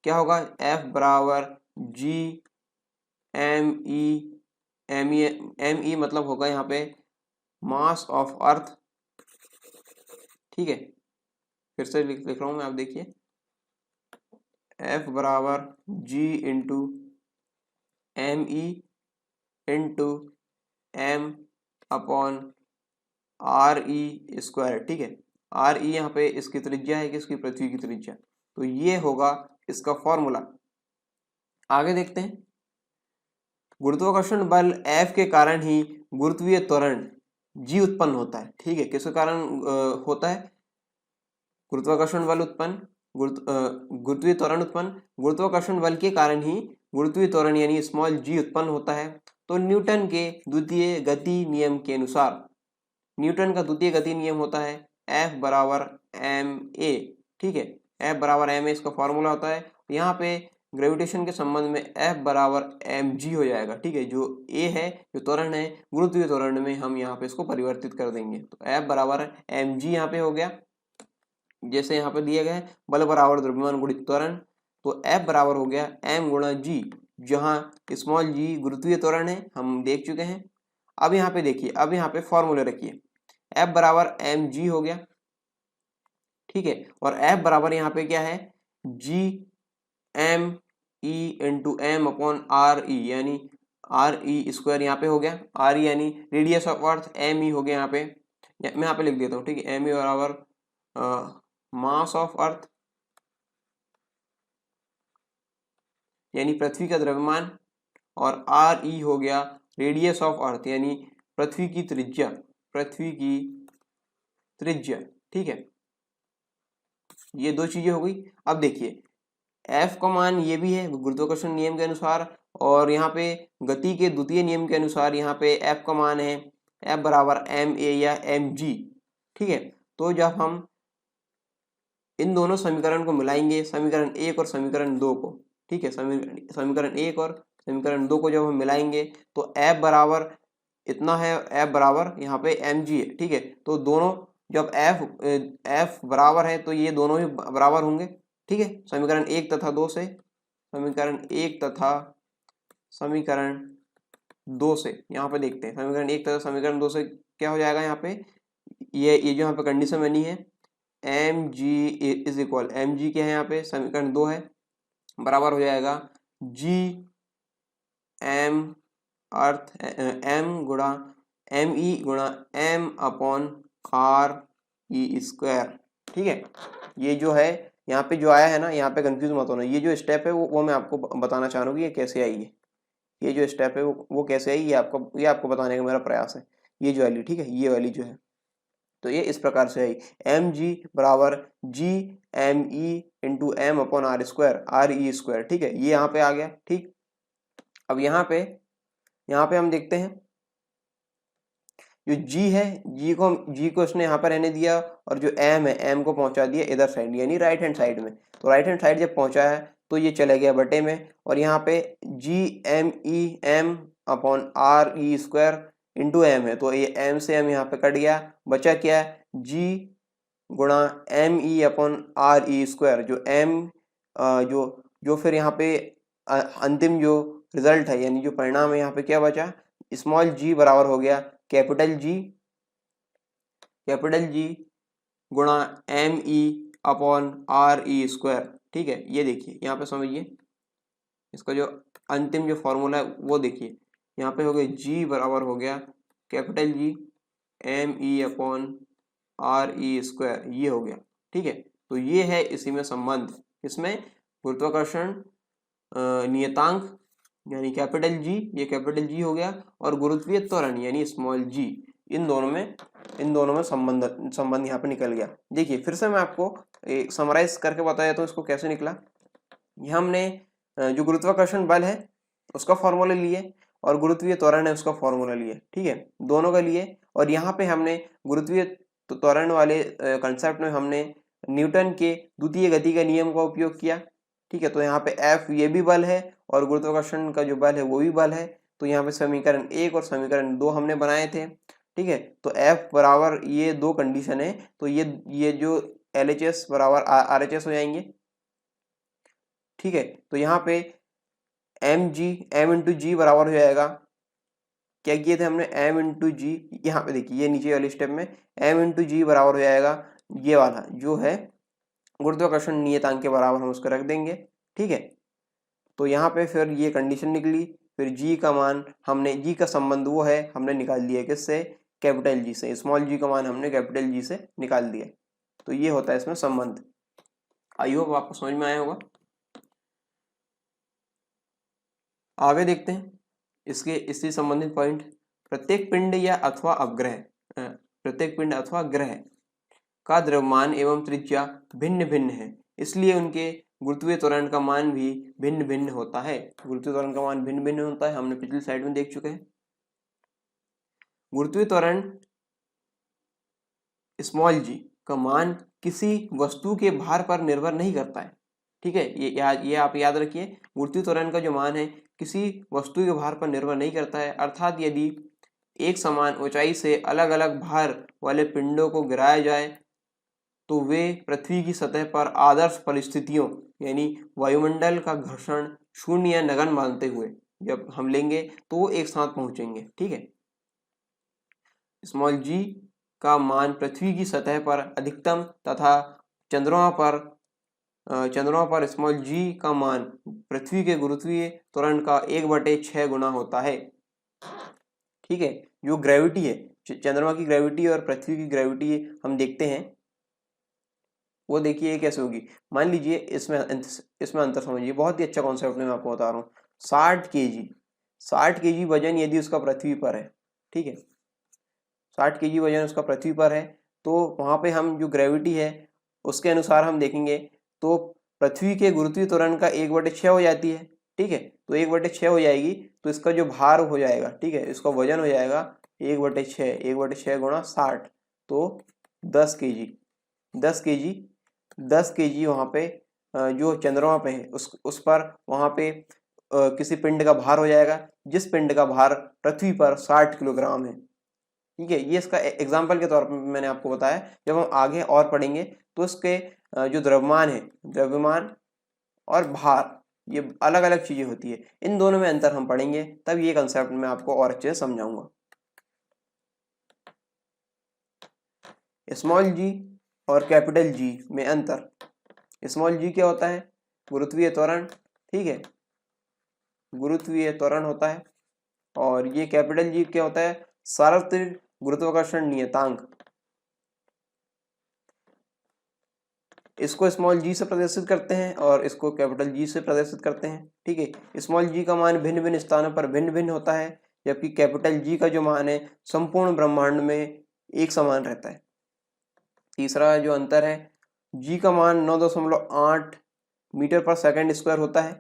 क्या होगा, F बराबर G एम ई मतलब होगा यहाँ पे मास ऑफ अर्थ, ठीक है। फिर से लिख रहा हूं मैं, आप देखिए, F बराबर G into M E into M upon R E square, ठीक है। आर ई यहाँ पे इसकी त्रिज्या है कि इसकी पृथ्वी की त्रिज्या, तो ये होगा इसका फॉर्मूला। आगे देखते हैं, गुरुत्वाकर्षण बल F के कारण ही गुरुत्वीय त्वरण G उत्पन्न होता है, ठीक है। किसके कारण होता है गुरुत्वाकर्षण बल उत्पन्न, गुरुत्वीय त्वरण उत्पन्न? गुरुत्वाकर्षण बल के कारण ही गुरुत्वीय त्वरण यानी स्मॉल जी उत्पन्न होता है, तो न्यूटन के द्वितीय गति नियम के अनुसार, न्यूटन का द्वितीय गति नियम होता है F बराबर एम ए, ठीक है, F बराबर एम ए इसका फॉर्मूला होता है। यहाँ पे ग्रेविटेशन के संबंध में F बराबर mg हो जाएगा, ठीक है, जो A है, जो त्वरण है, गुरुत्वीय त्वरण में हम यहाँ पे इसको परिवर्तित कर देंगे, तो F बराबर mg यहाँ पे हो गया। जैसे यहाँ पे दिया गया है बल बराबर द्रव्यमान गुणित त्वरण, तो F बराबर हो गया m गुणा g, जहाँ स्मॉल g गुरुत्वीय त्वरण है, हम देख चुके हैं। अब यहाँ पे देखिए, अब यहाँ पे फॉर्मूले रखिए, F बराबर mg हो गया, ठीक है, और F बराबर यहाँ पे क्या है, g m e into M upon R E, यानी आर ई स्क्वायर यहाँ पे हो गया, आर ई यानी radius of earth, M E हो गया यहाँ पे, मैं यहाँ पे लिख देता हूँ, ठीक है, एम ई बराबर मास ऑफ अर्थ यानी पृथ्वी का द्रव्यमान, और आर ई हो गया रेडियस ऑफ अर्थ यानी पृथ्वी की त्रिज्या, पृथ्वी की त्रिज्या, ठीक है, ये दो चीजें हो गई। अब देखिए F का मान ये भी है गुरुत्वाकर्षण नियम के अनुसार, और यहाँ पे गति के द्वितीय नियम के अनुसार यहाँ पे F का मान है F बराबर ma या mg, ठीक है। तो जब हम इन दोनों समीकरण को मिलाएंगे, समीकरण 1 और समीकरण 2 को, ठीक है, समीकरण 1 और समीकरण 2 को जब हम मिलाएंगे तो F बराबर इतना है, F बराबर यहाँ पे mg है, ठीक है, तो दोनों जब F बराबर है तो ये दोनों ही बराबर होंगे, ठीक है, समीकरण 1 तथा 2 से, समीकरण 1 तथा समीकरण 2 से यहाँ पे देखते हैं, समीकरण 1 तथा समीकरण 2 से क्या हो जाएगा, यहाँ पे ये जो यहाँ पे कंडीशन बनी है M G is equal, M G क्या है यहाँ पे समीकरण 2 है, बराबर हो जाएगा जी एम अर्थ एम गुणा एम ई गुणा M upon R E square, ठीक है। ये जो है यहाँ पे जो आया है ना, यहाँ पे कंफ्यूज मत होना, ये जो स्टेप है वो मैं आपको बताना चाह रहा हूँ कि ये कैसे आई है, ये जो स्टेप है वो कैसे आई, ये आपको बताने का मेरा प्रयास है। ये जो वाली, ठीक है, ये वाली जो है, तो ये इस प्रकार से आई, एम जी बराबर G M E into M upon R square, R E square, ठीक है, ये यहाँ पे आ गया, ठीक। अब यहाँ पे हम देखते हैं जो g है, g को इसने यहाँ पर रहने दिया, और जो m है m को पहुंचा दिया इधर साइड यानी राइट हैंड साइड में, तो राइट हैंड साइड जब पहुंचा है तो ये चले गया बटे में, और यहाँ पे g m e m upon R E square into M है, तो ये m से m यहाँ पे कट गया, बचा क्या g गुणा M E upon R E square, जो m जो फिर यहाँ पे अंतिम जो रिजल्ट है यानी जो परिणाम है, यहाँ पे क्या बचा, स्मॉल g बराबर हो गया कैपिटल जी गुणा M E upon R E square, ठीक है। ये देखिए यहाँ पे समझिए, इसका जो अंतिम जो फॉर्मूला है वो देखिए, यहाँ पे हो गया g बराबर हो गया capital G M E upon R E square, ये हो गया, ठीक है। तो ये है इसी में संबंध, इसमें गुरुत्वाकर्षण नियतांक यानी कैपिटल जी, ये कैपिटल जी हो गया, और गुरुत्वीय त्वरण यानी स्मॉल जी, इन दोनों में संबंध यहाँ पे निकल गया। देखिए फिर से मैं आपको समराइज करके बताया तो इसको कैसे निकला। ये हमने जो गुरुत्वाकर्षण बल है उसका फॉर्मूला लिए, और गुरुत्वीय त्वरण है उसका फॉर्मूला लिए, ठीक है, दोनों का लिए, और यहाँ पे हमने गुरुत्वीय त्वरण वाले कंसेप्ट में हमने न्यूटन के द्वितीय गति का नियम का उपयोग किया, ठीक है। तो यहाँ पे F ये भी बल है और गुरुत्वाकर्षण का जो बल है वो भी बल है, तो यहाँ पे समीकरण 1 और समीकरण 2 हमने बनाए थे, ठीक है। तो F बराबर ये दो कंडीशन है, तो ये जो LHS बराबर RHS हो जाएंगे, ठीक है। तो यहाँ पे m इंटू जी बराबर हो जाएगा, क्या किए थे हमने m इंटू जी, यहाँ पे देखिए ये नीचे वाले स्टेप में m इंटू जी बराबर हो जाएगा ये वाला जो है गुरुत्वाकर्षण नियतांक के बराबर, हम उसको रख देंगे, ठीक है। तो यहाँ पे फिर ये कंडीशन निकली, फिर g का मान हमने, g का संबंध वो है हमने निकाल दिया किससे, कैपिटल जी से, स्मॉल g का मान हमने कैपिटल जी से निकाल दिया, तो ये होता है इसमें संबंध। आई होप आपको समझ में आया होगा। आगे देखते हैं इससे संबंधित पॉइंट, प्रत्येक पिंड या अथवा अपग्रह, प्रत्येक पिंड अथवा ग्रह का द्रव्यमान एवं त्रिज्या भिन्न भिन्न है, इसलिए उनके गुरुत्वीय त्वरण का मान भी भिन्न भिन्न होता है। गुरुत्वीय त्वरण का मान भिन्न भिन्न होता है, हमने पिछली स्लाइड में देख चुके हैं। गुरुत्वीय त्वरण स्मॉल जी का मान किसी वस्तु के भार पर निर्भर नहीं करता है। ठीक है, ये आप याद रखिए। गुरुत्वीय त्वरण का जो मान है किसी वस्तु के भार पर निर्भर नहीं करता है। अर्थात यदि एक समान ऊंचाई से अलग अलग भार वाले पिंडों को गिराया जाए तो वे पृथ्वी की सतह पर आदर्श परिस्थितियों यानी वायुमंडल का घर्षण शून्य या नगण्य मानते हुए जब हम लेंगे तो वो एक साथ पहुंचेंगे। ठीक है, स्मॉल जी का मान पृथ्वी की सतह पर अधिकतम तथा चंद्रमा पर स्मॉल जी का मान पृथ्वी के गुरुत्वीय त्वरण का 1/6 गुना होता है। ठीक है, जो ग्रेविटी है, चंद्रमा की ग्रेविटी और पृथ्वी की ग्रेविटी हम देखते हैं, वो देखिए कैसे होगी। मान लीजिए इसमें अंतर समझिए, बहुत ही अच्छा कॉन्सेप्ट मैं आपको बता रहा हूँ। 60 केजी वजन यदि उसका पृथ्वी पर है, ठीक है, 60 केजी वजन उसका पृथ्वी पर है, तो वहां पे हम जो ग्रेविटी है उसके अनुसार हम देखेंगे तो पृथ्वी के गुरुत्वीय त्वरण का 1/6 हो जाती है। ठीक है, तो 1/6 हो जाएगी तो इसका जो भार हो जाएगा, ठीक है, इसका वजन हो जाएगा 1/6 गुणा 60, तो 10 केजी वहाँ पे जो चंद्रमा पे है उस पर वहाँ पे किसी पिंड का भार हो जाएगा जिस पिंड का भार पृथ्वी पर 60 किलोग्राम है। ठीक है, ये इसका एग्जाम्पल के तौर पर मैंने आपको बताया। जब हम आगे और पढ़ेंगे तो इसके जो द्रव्यमान और भार, ये अलग अलग चीजें होती है, इन दोनों में अंतर हम पढ़ेंगे, तब ये कंसेप्ट मैं आपको और अच्छे से समझाऊंगा। स्मॉल जी और कैपिटल जी में अंतर। स्मॉल जी क्या होता है? गुरुत्वीय त्वरण। ठीक है, गुरुत्वीय त्वरण होता है। और ये कैपिटल जी क्या होता है? सार्वत्रिक गुरुत्वाकर्षण नियतांक। इसको स्मॉल जी से प्रदर्शित करते हैं और इसको कैपिटल जी से प्रदर्शित करते हैं। ठीक है, स्मॉल जी का मान भिन्न भिन्न स्थानों पर भिन्न भिन्न होता है, जबकि कैपिटल जी का जो मान है संपूर्ण ब्रह्मांड में एक समान रहता है। तीसरा जो अंतर है, जी का मान 9.8 मीटर पर सेकंड स्क्वायर होता है।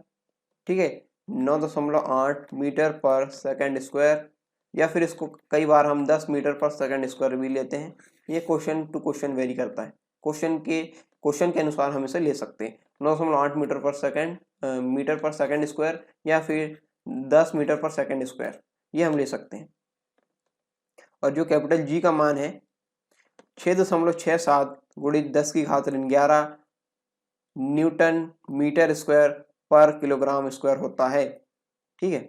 ठीक है, 9.8 मीटर पर सेकंड स्क्वायर, या फिर इसको कई बार हम 10 मीटर पर सेकंड स्क्वायर भी लेते हैं। ये क्वेश्चन टू क्वेश्चन वेरी करता है, क्वेश्चन के अनुसार हम इसे ले सकते हैं। 9.8 मीटर पर सेकंड स्क्वायर या फिर 10 मीटर पर सेकंड स्क्वायर, ये हम ले सकते हैं। और जो कैपिटल जी का मान है 6.67 गुणित 10 की घात ऋण 11 न्यूटन मीटर स्क्वायर पर किलोग्राम स्क्वायर होता है। ठीक है,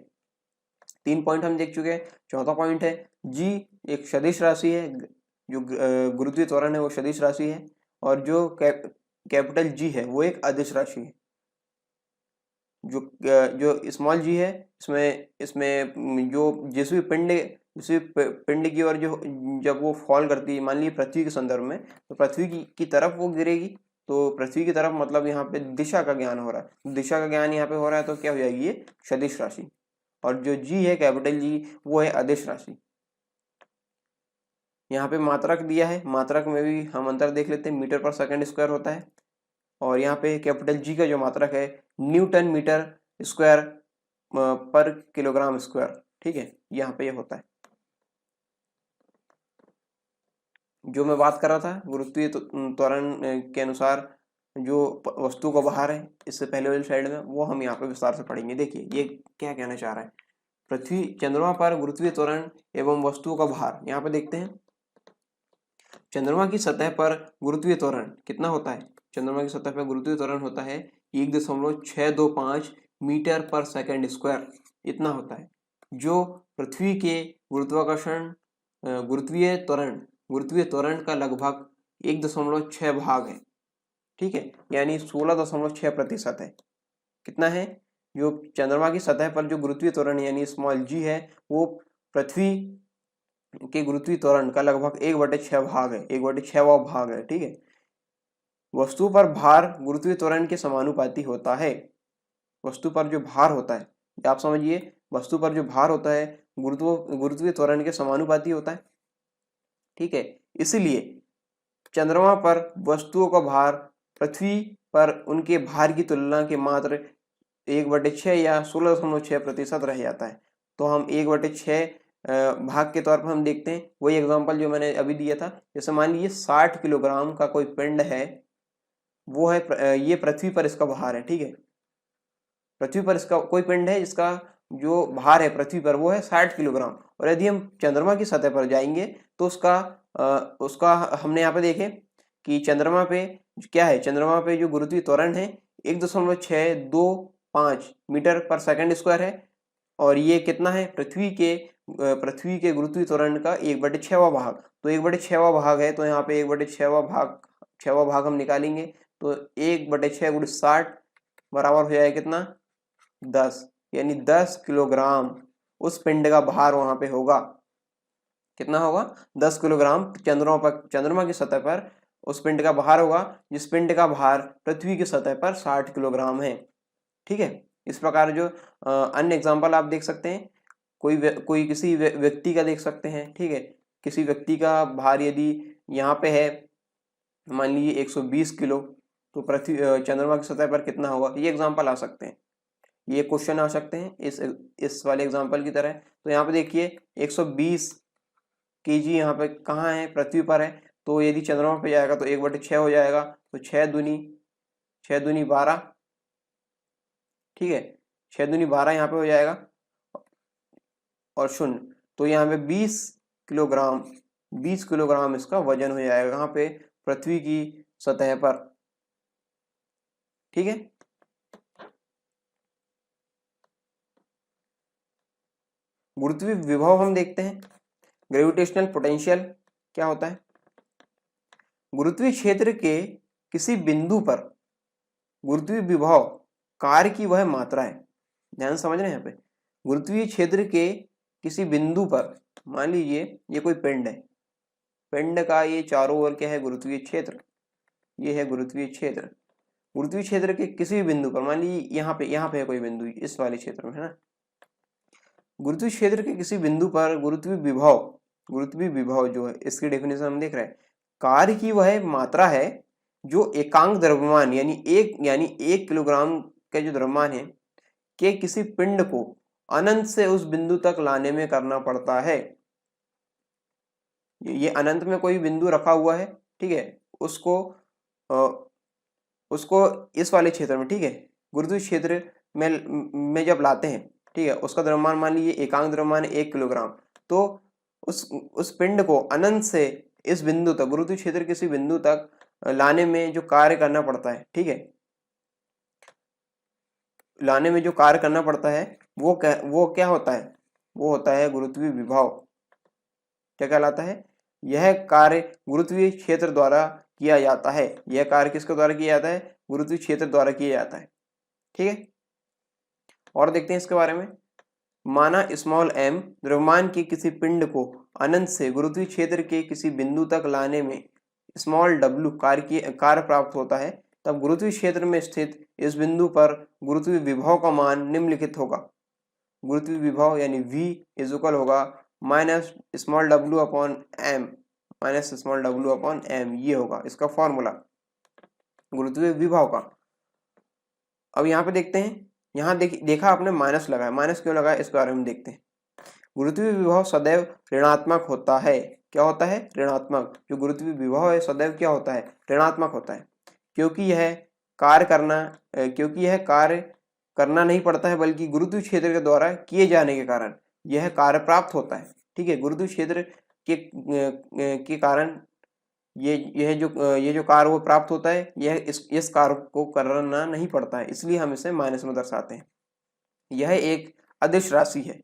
3 पॉइंट हम देख चुके हैं। चौथा पॉइंट है, जी एक सदिश राशि है, जो गुरुत्वीय त्वरण है वो सदिश राशि है, और जो कैपिटल जी है वो एक अदिश राशि है। जो स्मॉल जी है इसमें जो जिस भी पिंड की ओर जो जब वो फॉल करती है, मान लीजिए पृथ्वी के संदर्भ में, तो पृथ्वी की तरफ वो गिरेगी, तो पृथ्वी की तरफ मतलब यहाँ पे दिशा का ज्ञान हो रहा है, दिशा का ज्ञान यहाँ पे हो रहा है, तो क्या हो जाएगी ये सदिश राशि। और जो जी है कैपिटल जी वो है अदिश राशि। यहाँ पे मात्रक दिया है, मात्रक में भी हम अंतर देख लेते हैं, मीटर पर सेकंड स्क्वायर होता है, और यहाँ पे कैपिटल जी का जो मात्रक है न्यूटन मीटर स्क्वायर पर किलोग्राम स्क्वायर। ठीक है, यहाँ पे ये होता है। जो मैं बात कर रहा था गुरुत्वीय त्वरण के अनुसार जो वस्तु का भार है, इससे पहले वाली स्लाइड में, वो हम यहाँ पे विस्तार से पढ़ेंगे। देखिए ये क्या कहना चाह रहा है। पृथ्वी चंद्रमा पर गुरुत्वीय त्वरण एवं वस्तुओं का भार, यहाँ पे देखते हैं। चंद्रमा की सतह पर गुरुत्वीय त्वरण कितना होता है? चंद्रमा की सतह पर गुरुत्वीय त्वरण होता है 1.625 मीटर पर सेकंड स्क्वायर, इतना होता है। जो पृथ्वी के गुरुत्वीय त्वरण का लगभग 1.6 भाग है। ठीक है, यानी 16.6% है। कितना है? जो चंद्रमा की सतह पर जो गुरुत्वीय त्वरण यानी स्मॉल जी है वो पृथ्वी के गुरुत्वीय त्वरण का लगभग 1/6 भाग है, 1/6वां भाग है। ठीक है, वस्तु पर भार गुरुत्वीय त्वरण के समानुपाती होता है। वस्तु पर जो भार होता है, आप समझिए, वस्तु पर जो भार होता है गुरुत्वीय त्वरण के समानुपाती होता है। ठीक है, इसलिए चंद्रमा पर वस्तुओं का भार पृथ्वी पर उनके भार की तुलना के मात्र 1/6 या 16.6% रह जाता है। तो हम 1/6 भाग के तौर पर हम देखते हैं, वही एग्जांपल जो मैंने अभी दिया था। जैसे मान लीजिए 60 किलोग्राम का कोई पिंड है, वो है ये पृथ्वी पर इसका भार है, ठीक है। पृथ्वी पर इसका कोई पिंड है जिसका जो भार है पृथ्वी पर वो है 60 किलोग्राम, और यदि हम चंद्रमा की सतह पर जाएंगे तो उसका हमने यहाँ पे देखे कि चंद्रमा पे क्या है, चंद्रमा पे जो गुरुत्वीय त्वरण है 1.625 मीटर पर सेकंड स्क्वायर है, और ये कितना है, पृथ्वी के गुरुत्वीय त्वरण का 1/6वां भाग। तो 1/6वां भाग है, तो यहाँ पे 1/6वां भाग हम निकालेंगे, तो 1/6 × 60 बराबर हो जाएगा कितना, 10, यानी 10 किलोग्राम उस पिंड का भार वहां पे होगा। कितना होगा, 10 किलोग्राम चंद्रमा की सतह पर उस पिंड का भार होगा, जिस पिंड का भार पृथ्वी की सतह पर 60 किलोग्राम है, ठीक है। इस प्रकार जो अन्य एग्जांपल आप देख सकते हैं, कोई किसी व्यक्ति का देख सकते हैं, ठीक है। किसी व्यक्ति का भार यदि यहाँ पे है मान लीजिए 120 किलो, तो पृथ्वी चंद्रमा की सतह पर कितना होगा, ये एग्जांपल आ सकते हैं, ये क्वेश्चन आ सकते हैं इस वाले एग्जांपल की तरह। तो यहाँ पे देखिए 120 केजी यहाँ पे कहाँ है, पृथ्वी पर है, तो यदि चंद्रमा पे जाएगा तो 1/6 हो जाएगा, तो 6 दूनी 12, ठीक है, 6 दूनी 12 यहाँ पे हो जाएगा, और 0, तो यहाँ पे 20 किलोग्राम इसका वजन हो जाएगा यहाँ पे पृथ्वी की सतह पर, ठीक है। गुरुत्वीय विभव हम देखते हैं, ग्रेविटेशनल पोटेंशियल क्या होता है। गुरुत्वीय क्षेत्र के किसी बिंदु पर गुरुत्वीय विभव कार्य की वह मात्रा है, ध्यान समझ रहे हैं यहाँ पे। गुरुत्वीय क्षेत्र के किसी बिंदु पर, मान लीजिए ये कोई पिंड है, पिंड का ये चारों ओर क्या है, गुरुत्वीय क्षेत्र, ये है गुरुत्वीय क्षेत्र। गुरुत्वीय क्षेत्र के किसी बिंदु पर, मान लीजिए यहाँ पे है कोई बिंदु इस वाले क्षेत्र में, है ना। गुरुत्वीय क्षेत्र के किसी बिंदु पर गुरुत्वीय विभव जो है, इसकी डेफिनेशन हम देख रहे हैं, कार्य की वह मात्रा है जो एकांक द्रव्यमान यानी 1 किलोग्राम का जो द्रव्यमान है के किसी पिंड को अनंत से उस बिंदु तक लाने में करना पड़ता है। ये अनंत में कोई बिंदु रखा हुआ है, ठीक है, उसको इस वाले क्षेत्र में, ठीक है, गुरुत्वीय क्षेत्र में जब लाते हैं, ठीक है, उसका द्रव्यमान मान लीजिए एकांक द्रव्यमान 1 किलोग्राम, तो उस पिंड को अनंत से इस बिंदु तक, गुरुत्वीय क्षेत्र किसी बिंदु तक लाने में जो कार्य करना पड़ता है, ठीक है, लाने में जो कार्य करना पड़ता है वो क्या होता है, वो होता है गुरुत्वीय विभव। क्या कहलाता है, यह कार्य गुरुत्वीय क्षेत्र द्वारा किया जाता है। यह कार्य किसके द्वारा किया जाता है, गुरुत्वीय क्षेत्र द्वारा किया जाता है, ठीक है। और देखते हैं इसके बारे में। माना स्मॉल m द्रव्यमान के किसी पिंड को अनंत से गुरुत्वीय क्षेत्र के किसी बिंदु तक लाने में स्मॉल w कार्य प्राप्त होता है, तब गुरुत्वीय क्षेत्र में स्थित इस बिंदु पर गुरुत्वीय विभव का मान निम्नलिखित होगा। गुरुत्वीय विभव यानी v इज इक्वल होगा minus small w upon m, ये होगा इसका फॉर्मूला गुरुत्वीय विभव का। अब यहाँ पे देखते हैं, यहाँ देखा आपने माइनस लगाया, माइनस क्यों लगाया इसके बारे में देखते हैं। गुरुत्वीय विभव सदैव ऋणात्मक होता है। क्या होता है, ऋणात्मक। जो गुरुत्वीय विभव है सदैव क्या होता है, ऋणात्मक होता है, क्योंकि यह कार्य करना नहीं पड़ता है, बल्कि गुरुत्वीय क्षेत्र के द्वारा किए जाने के कारण यह कार्य प्राप्त होता है, ठीक है। गुरुत्वीय क्षेत्र के कारण ये जो कार्य वो प्राप्त होता है, यह इस कार्य को करना नहीं पड़ता है, इसलिए हम इसे माइनस में दर्शाते हैं। यह एक अदिश राशि है।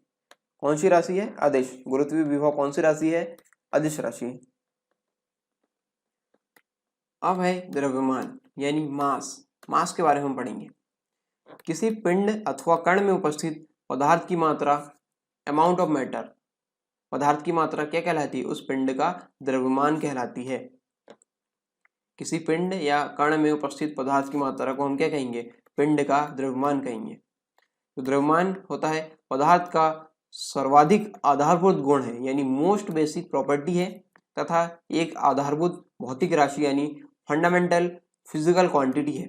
कौन सी राशि है, अदिश। गुरुत्वीय विभव कौन सी राशि है, अदिश राशि। अब है द्रव्यमान यानी मास के बारे में हम पढ़ेंगे। किसी पिंड अथवा कण में उपस्थित पदार्थ की मात्रा, अमाउंट ऑफ मैटर, पदार्थ की मात्रा क्या कहलाती है, उस पिंड का द्रव्यमान कहलाती है। किसी पिंड या कण में उपस्थित पदार्थ की मात्रा को हम क्या कहेंगे, पिंड का द्रव्यमान कहेंगे। तो द्रव्यमान होता है पदार्थ का सर्वाधिक आधारभूत गुण है, यानी मोस्ट बेसिक प्रॉपर्टी है, तथा एक आधारभूत भौतिक राशि यानी फंडामेंटल फिजिकल क्वांटिटी है।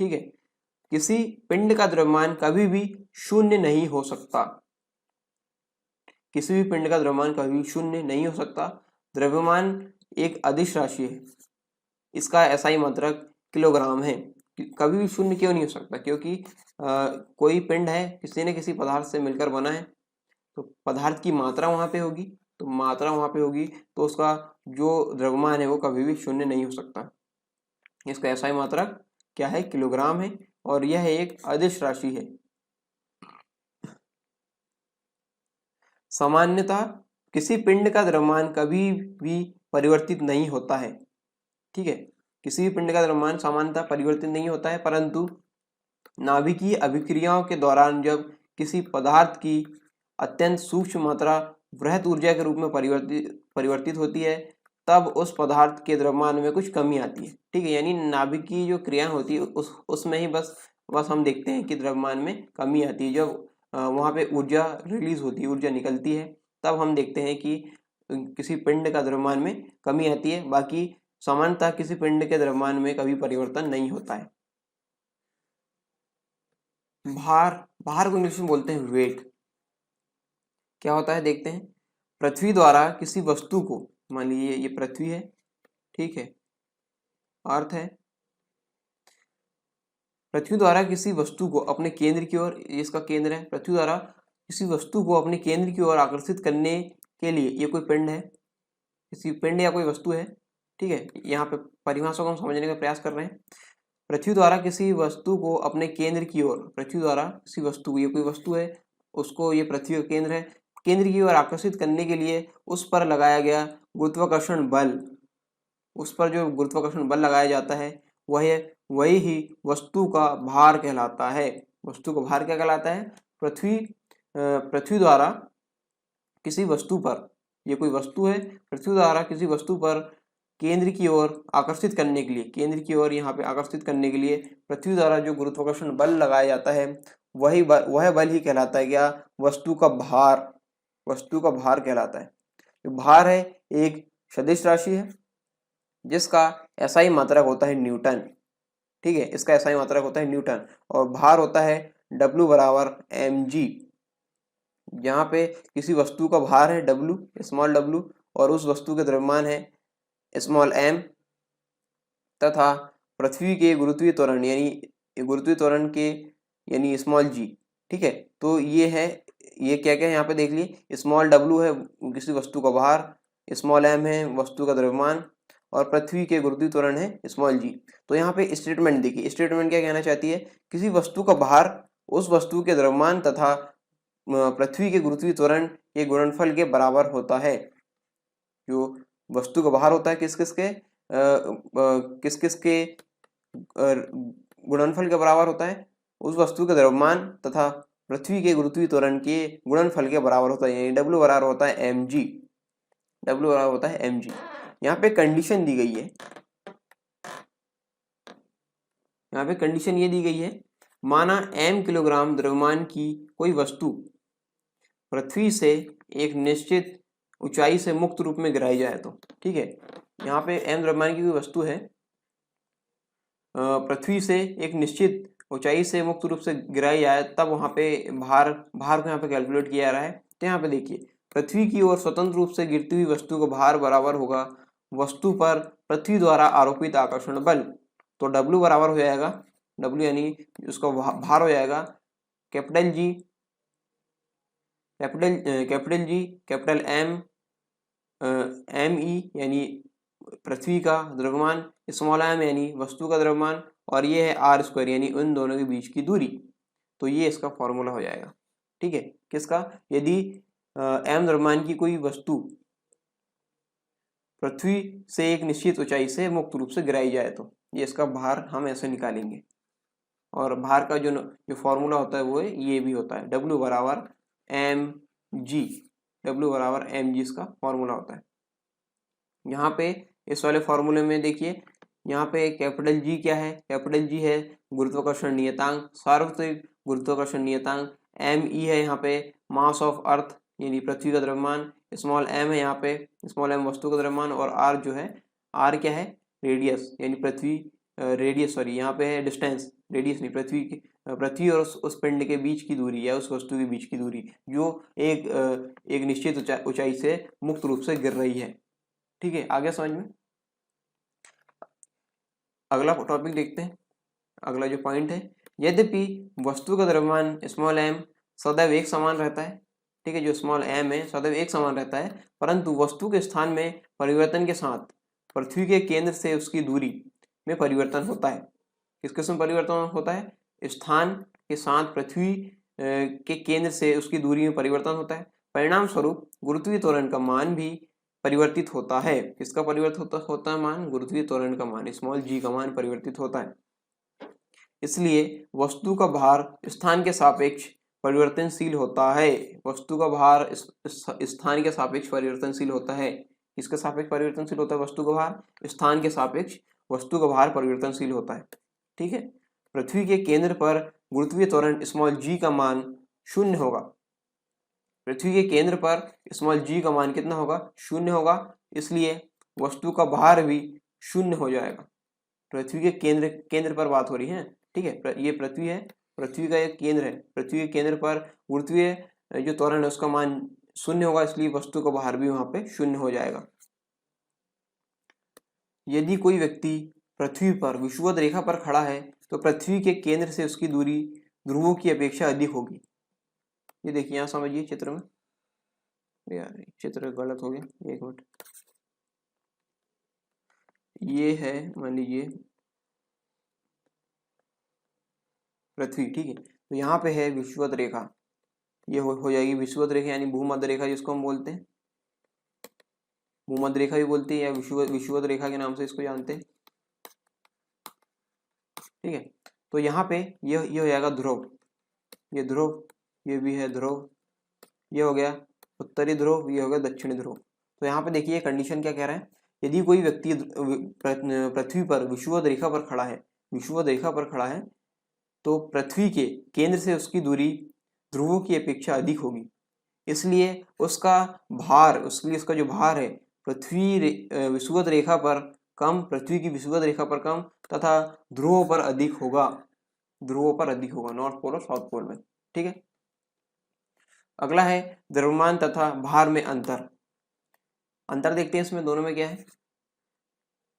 ठीक है। किसी पिंड का द्रव्यमान कभी भी शून्य नहीं हो सकता, किसी भी पिंड का द्रव्यमान कभी भी शून्य नहीं हो सकता। द्रव्यमान एक अदिश राशि है, इसका SI मात्रक किलोग्राम है। कभी भी शून्य क्यों नहीं हो सकता? क्योंकि कोई पिंड है, किसी न किसी पदार्थ से मिलकर बना है, तो पदार्थ की मात्रा वहां पे होगी, तो मात्रा वहां पे होगी तो उसका जो द्रव्यमान है वो कभी भी शून्य नहीं हो सकता। इसका SI मात्रक क्या है? किलोग्राम है, और यह एक अदिश राशि है। सामान्यतः किसी पिंड का द्रव्यमान कभी भी परिवर्तित नहीं होता है, ठीक है। किसी भी पिंड का द्रव्यमान सामान्यतः परिवर्तित नहीं होता है, परंतु नाभिकीय अभिक्रियाओं के दौरान जब किसी पदार्थ की अत्यंत सूक्ष्म मात्रा वृहत ऊर्जा के रूप में परिवर्तित होती है, तब उस पदार्थ के द्रव्यमान में कुछ कमी आती है, ठीक है। यानी नाभिकीय जो क्रिया होती है उसमें ही बस हम देखते हैं कि द्रव्यमान में कमी आती है। जब वहाँ पे ऊर्जा रिलीज होती है, ऊर्जा निकलती है, तब हम देखते हैं कि किसी पिंड का द्रव्यमान में कमी आती है। बाकी सामान्यतः किसी पिंड के द्रव्यमान में कभी परिवर्तन नहीं होता है। भार को इंग्लिश में बोलते हैं वेट। क्या होता है देखते हैं। पृथ्वी द्वारा किसी वस्तु को, मान लीजिए ये पृथ्वी है, ठीक है, अर्थ है। पृथ्वी द्वारा किसी वस्तु को अपने केंद्र की ओर, इसका केंद्र है, पृथ्वी द्वारा किसी वस्तु को अपने केंद्र की ओर आकर्षित करने के लिए, ये कोई पिंड है, किसी पिंड या कोई वस्तु है, ठीक है। यहाँ पे परिभाषा को हम समझने का प्रयास कर रहे हैं। पृथ्वी द्वारा किसी वस्तु को अपने केंद्र की ओर, पृथ्वी द्वारा किसी वस्तु को, ये कोई वस्तु है, उसको, ये पृथ्वी का केंद्र है, केंद्र की ओर आकर्षित करने के लिए उस पर लगाया गया गुरुत्वाकर्षण बल, उस पर जो गुरुत्वाकर्षण बल लगाया जाता है वही ही वस्तु का भार कहलाता है। वस्तु का भार क्या कहलाता है? पृथ्वी द्वारा किसी वस्तु पर, ये कोई वस्तु है, पृथ्वी द्वारा किसी वस्तु पर केंद्र की ओर आकर्षित करने के लिए, केंद्र की ओर यहाँ पे आकर्षित करने के लिए पृथ्वी द्वारा जो गुरुत्वाकर्षण बल लगाया जाता है वह बल ही कहलाता है क्या? वस्तु का भार, वस्तु का भार कहलाता है। भार है एक सदिश राशि है जिसका SI मात्रक होता है न्यूटन, ठीक है। इसका SI मात्रक होता है न्यूटन, और भार होता है W बराबर mg। यहाँ पे किसी वस्तु का भार है W, स्मॉल w, और उस वस्तु के द्रव्यमान है स्मॉल m, तथा पृथ्वी के गुरुत्वीय त्वरण के यानी स्मॉल g, ठीक है। तो ये है, ये क्या क्या है यहाँ पे देख लिए, स्मॉल w है किसी वस्तु का भार, स्मॉल m है वस्तु का द्रव्यमान, और पृथ्वी के गुरुत्वीय त्वरण है स्मॉल g। तो यहाँ पे स्टेटमेंट देखिए, स्टेटमेंट क्या कहना चाहती है? किसी वस्तु का भार उस वस्तु के द्रव्यमान तथा पृथ्वी के गुरुत्वीय त्वरण के गुणनफल के बराबर होता है। जो वस्तु का भार होता है किस किस के गुणनफल के बराबर होता है? उस वस्तु के द्रव्यमान तथा पृथ्वी के गुरुत्वीय त्वरण के गुणनफल के बराबर होता है, यानी W बराबर होता है mg, W बराबर होता है mg। यहाँ पे कंडीशन दी गई है, यहाँ पे कंडीशन ये दी गई है, माना m किलोग्राम द्रव्यमान की कोई वस्तु पृथ्वी से एक निश्चित ऊंचाई से मुक्त रूप में गिराई जाए तो, ठीक है। यहाँ पे m द्रव्यमान की कोई वस्तु है, पृथ्वी से एक निश्चित ऊंचाई से मुक्त रूप से गिराई जाए, तब वहाँ पे भार को यहाँ पे कैलकुलेट किया जा रहा है। तो यहाँ पे देखिए, पृथ्वी की ओर स्वतंत्र रूप से गिरती हुई वस्तु का भार बराबर होगा वस्तु पर पृथ्वी द्वारा आरोपित आकर्षण बल। तो W बराबर हो जाएगा, W यानी उसका भार हो जाएगा capital G, capital M, ME यानी पृथ्वी का द्रव्यमान, स्मॉल m यानी वस्तु का द्रव्यमान, और ये है r² यानी उन दोनों के बीच की दूरी। तो ये इसका फॉर्मूला हो जाएगा, ठीक है। किसका? यदि m द्रव्यमान की कोई वस्तु पृथ्वी से एक निश्चित ऊंचाई से मुक्त रूप से गिराई जाए तो ये इसका भार हम ऐसे निकालेंगे। और भार का जो फॉर्मूला होता है वो ये भी होता है, W बराबर mg, W बराबर mg इसका फॉर्मूला होता है। यहाँ पे इस वाले फॉर्मूले में देखिए, यहाँ पे कैपिटल G क्या है? कैपिटल G है गुरुत्वाकर्षण नियतांक, सार्वत्रिक गुरुत्वाकर्षण नियतांक। ME है यहाँ पे मास ऑफ अर्थ यानी पृथ्वी का द्रव्यमान। स्मॉल m है यहाँ पे, स्मॉल m वस्तु का द्रव्यमान, और r जो है, r क्या है? रेडियस यानी पृथ्वी, रेडियस सॉरी यहाँ पे है डिस्टेंस, रेडियस नहीं, पृथ्वी और उस पिंड के बीच की दूरी या उस वस्तु के बीच की दूरी जो एक निश्चित ऊंचाई से मुक्त रूप से गिर रही है। ठीक है, आगे समझ में। अगला टॉपिक देखते हैं, अगला जो पॉइंट है, यद्यपि वस्तु का द्रव्यमान स्मॉल m सदैव एक समान रहता है। ठीक है, जो स्मॉल m है सदैव एक समान रहता है, परंतु वस्तु के स्थान में परिवर्तन के साथ पृथ्वी के केंद्र से उसकी दूरी में परिवर्तन होता है। किस किस्म परिवर्तन होता है? स्थान के साथ पृथ्वी के केंद्र से उसकी दूरी में परिवर्तन होता है। परिणाम स्वरूप गुरुत्वीय त्वरण का मान भी परिवर्तित होता है। किसका परिवर्तित होता है मान? गुरुत्वीय त्वरण का मान, स्मॉल g का मान परिवर्तित होता है। इसलिए वस्तु का भार स्थान के सापेक्ष परिवर्तनशील होता है। वस्तु का भार स्थान के सापेक्ष परिवर्तनशील होता है। किसके सापेक्ष परिवर्तनशील होता है? वस्तु का भार स्थान के सापेक्ष वस्तु का भार परिवर्तनशील होता है। ठीक है, पृथ्वी के केंद्र पर गुरुत्वीय त्वरण स्मॉल g का मान शून्य होगा। पृथ्वी के केंद्र पर स्मॉल g का मान कितना होगा? शून्य होगा। इसलिए वस्तु का भार भी शून्य हो जाएगा। पृथ्वी के केंद्र पर बात हो रही है। ठीक है, ये पृथ्वी है, पृथ्वी का एक केंद्र है, पृथ्वी के केंद्र पर गुरुत्वीय जो त्वरण है उसका मान शून्य होगा, इसलिए वस्तु का भार भी वहां पे शून्य हो जाएगा। यदि कोई व्यक्ति पृथ्वी पर विषुवत रेखा पर खड़ा है तो पृथ्वी के केंद्र से उसकी दूरी ध्रुवों की अपेक्षा अधिक होगी। ये देखिए, यहाँ समझिए चित्र में। यार चित्र गलत हो गया, एक मिनट। ये है, मान लीजिए पृथ्वी। ठीक है, तो यहाँ पे है विषुवत रेखा, ये हो जाएगी विषुवत रेखा यानी भूमध्य रेखा जिसको हम बोलते हैं, भूमध्य रेखा भी बोलते हैं या विषुवत रेखा के नाम से इसको जानते हैं। ठीक है, तो यहाँ पे ये हो जाएगा ध्रुव, ये ध्रुव, ये भी है ध्रुव, ये हो गया उत्तरी ध्रुव, ये हो गया दक्षिणी ध्रुव। तो यहाँ पे देखिए कंडीशन क्या कह रहा है, यदि कोई व्यक्ति पृथ्वी पर विषुवत रेखा पर खड़ा है, विषुवत रेखा पर खड़ा है, तो पृथ्वी के केंद्र से उसकी दूरी ध्रुवों की अपेक्षा अधिक होगी। इसलिए उसका भार, उसका जो भार है पृथ्वी विषुवत रेखा पर कम, पृथ्वी की विषुवत रेखा पर कम तथा ध्रुवों पर अधिक होगा, ध्रुवों पर अधिक होगा, नॉर्थ पोल और साउथ पोल में। ठीक है, अगला है द्रव्यमान तथा भार में अंतर। अंतर देखते हैं इसमें दोनों में क्या है।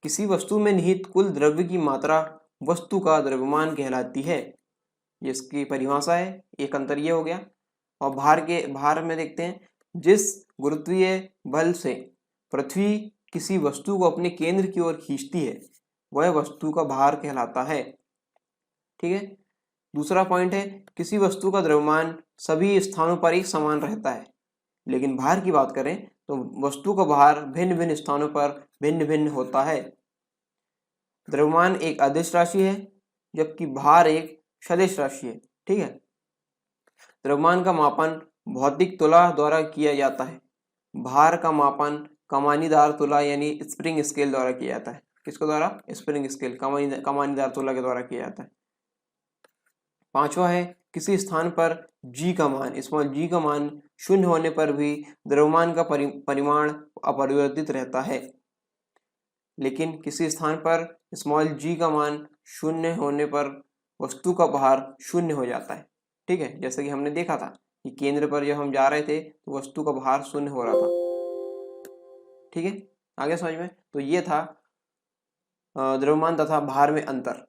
किसी वस्तु में निहित कुल द्रव्य की मात्रा वस्तु का द्रव्यमान कहलाती है, ये इसकी परिभाषा है। एक अंतर ये हो गया। और भार में देखते हैं, जिस गुरुत्वीय बल से पृथ्वी किसी वस्तु को अपने केंद्र की ओर खींचती है वह वस्तु का भार कहलाता है। ठीक है, दूसरा पॉइंट है, किसी वस्तु का द्रव्यमान सभी स्थानों पर एक समान रहता है, लेकिन भार की बात करें तो वस्तु का भार भिन्न भिन्न स्थानों पर भिन्न भिन्न होता है। द्रव्यमान एक अदिश राशि है जबकि भार एक सदिश राशि है। ठीक है, द्रव्यमान का मापन भौतिक तुला द्वारा किया जाता है, भार का मापन कमानीदार तुला यानी स्प्रिंग स्केल द्वारा किया जाता है। किसके द्वारा? स्प्रिंग स्केल, कमानीदार तुला के द्वारा किया जाता है। पांचवा है, किसी स्थान पर g का मान, स्मॉल g का मान शून्य होने पर भी द्रव्यमान का परिमाण अपरिवर्तित रहता है, लेकिन किसी स्थान पर स्मॉल g का मान शून्य होने पर वस्तु का भार शून्य हो जाता है। ठीक है, जैसे कि हमने देखा था कि केंद्र पर जब हम जा रहे थे तो वस्तु का भार शून्य हो रहा था। ठीक है, आगे समझ में। तो ये था द्रव्यमान तथा भार में अंतर।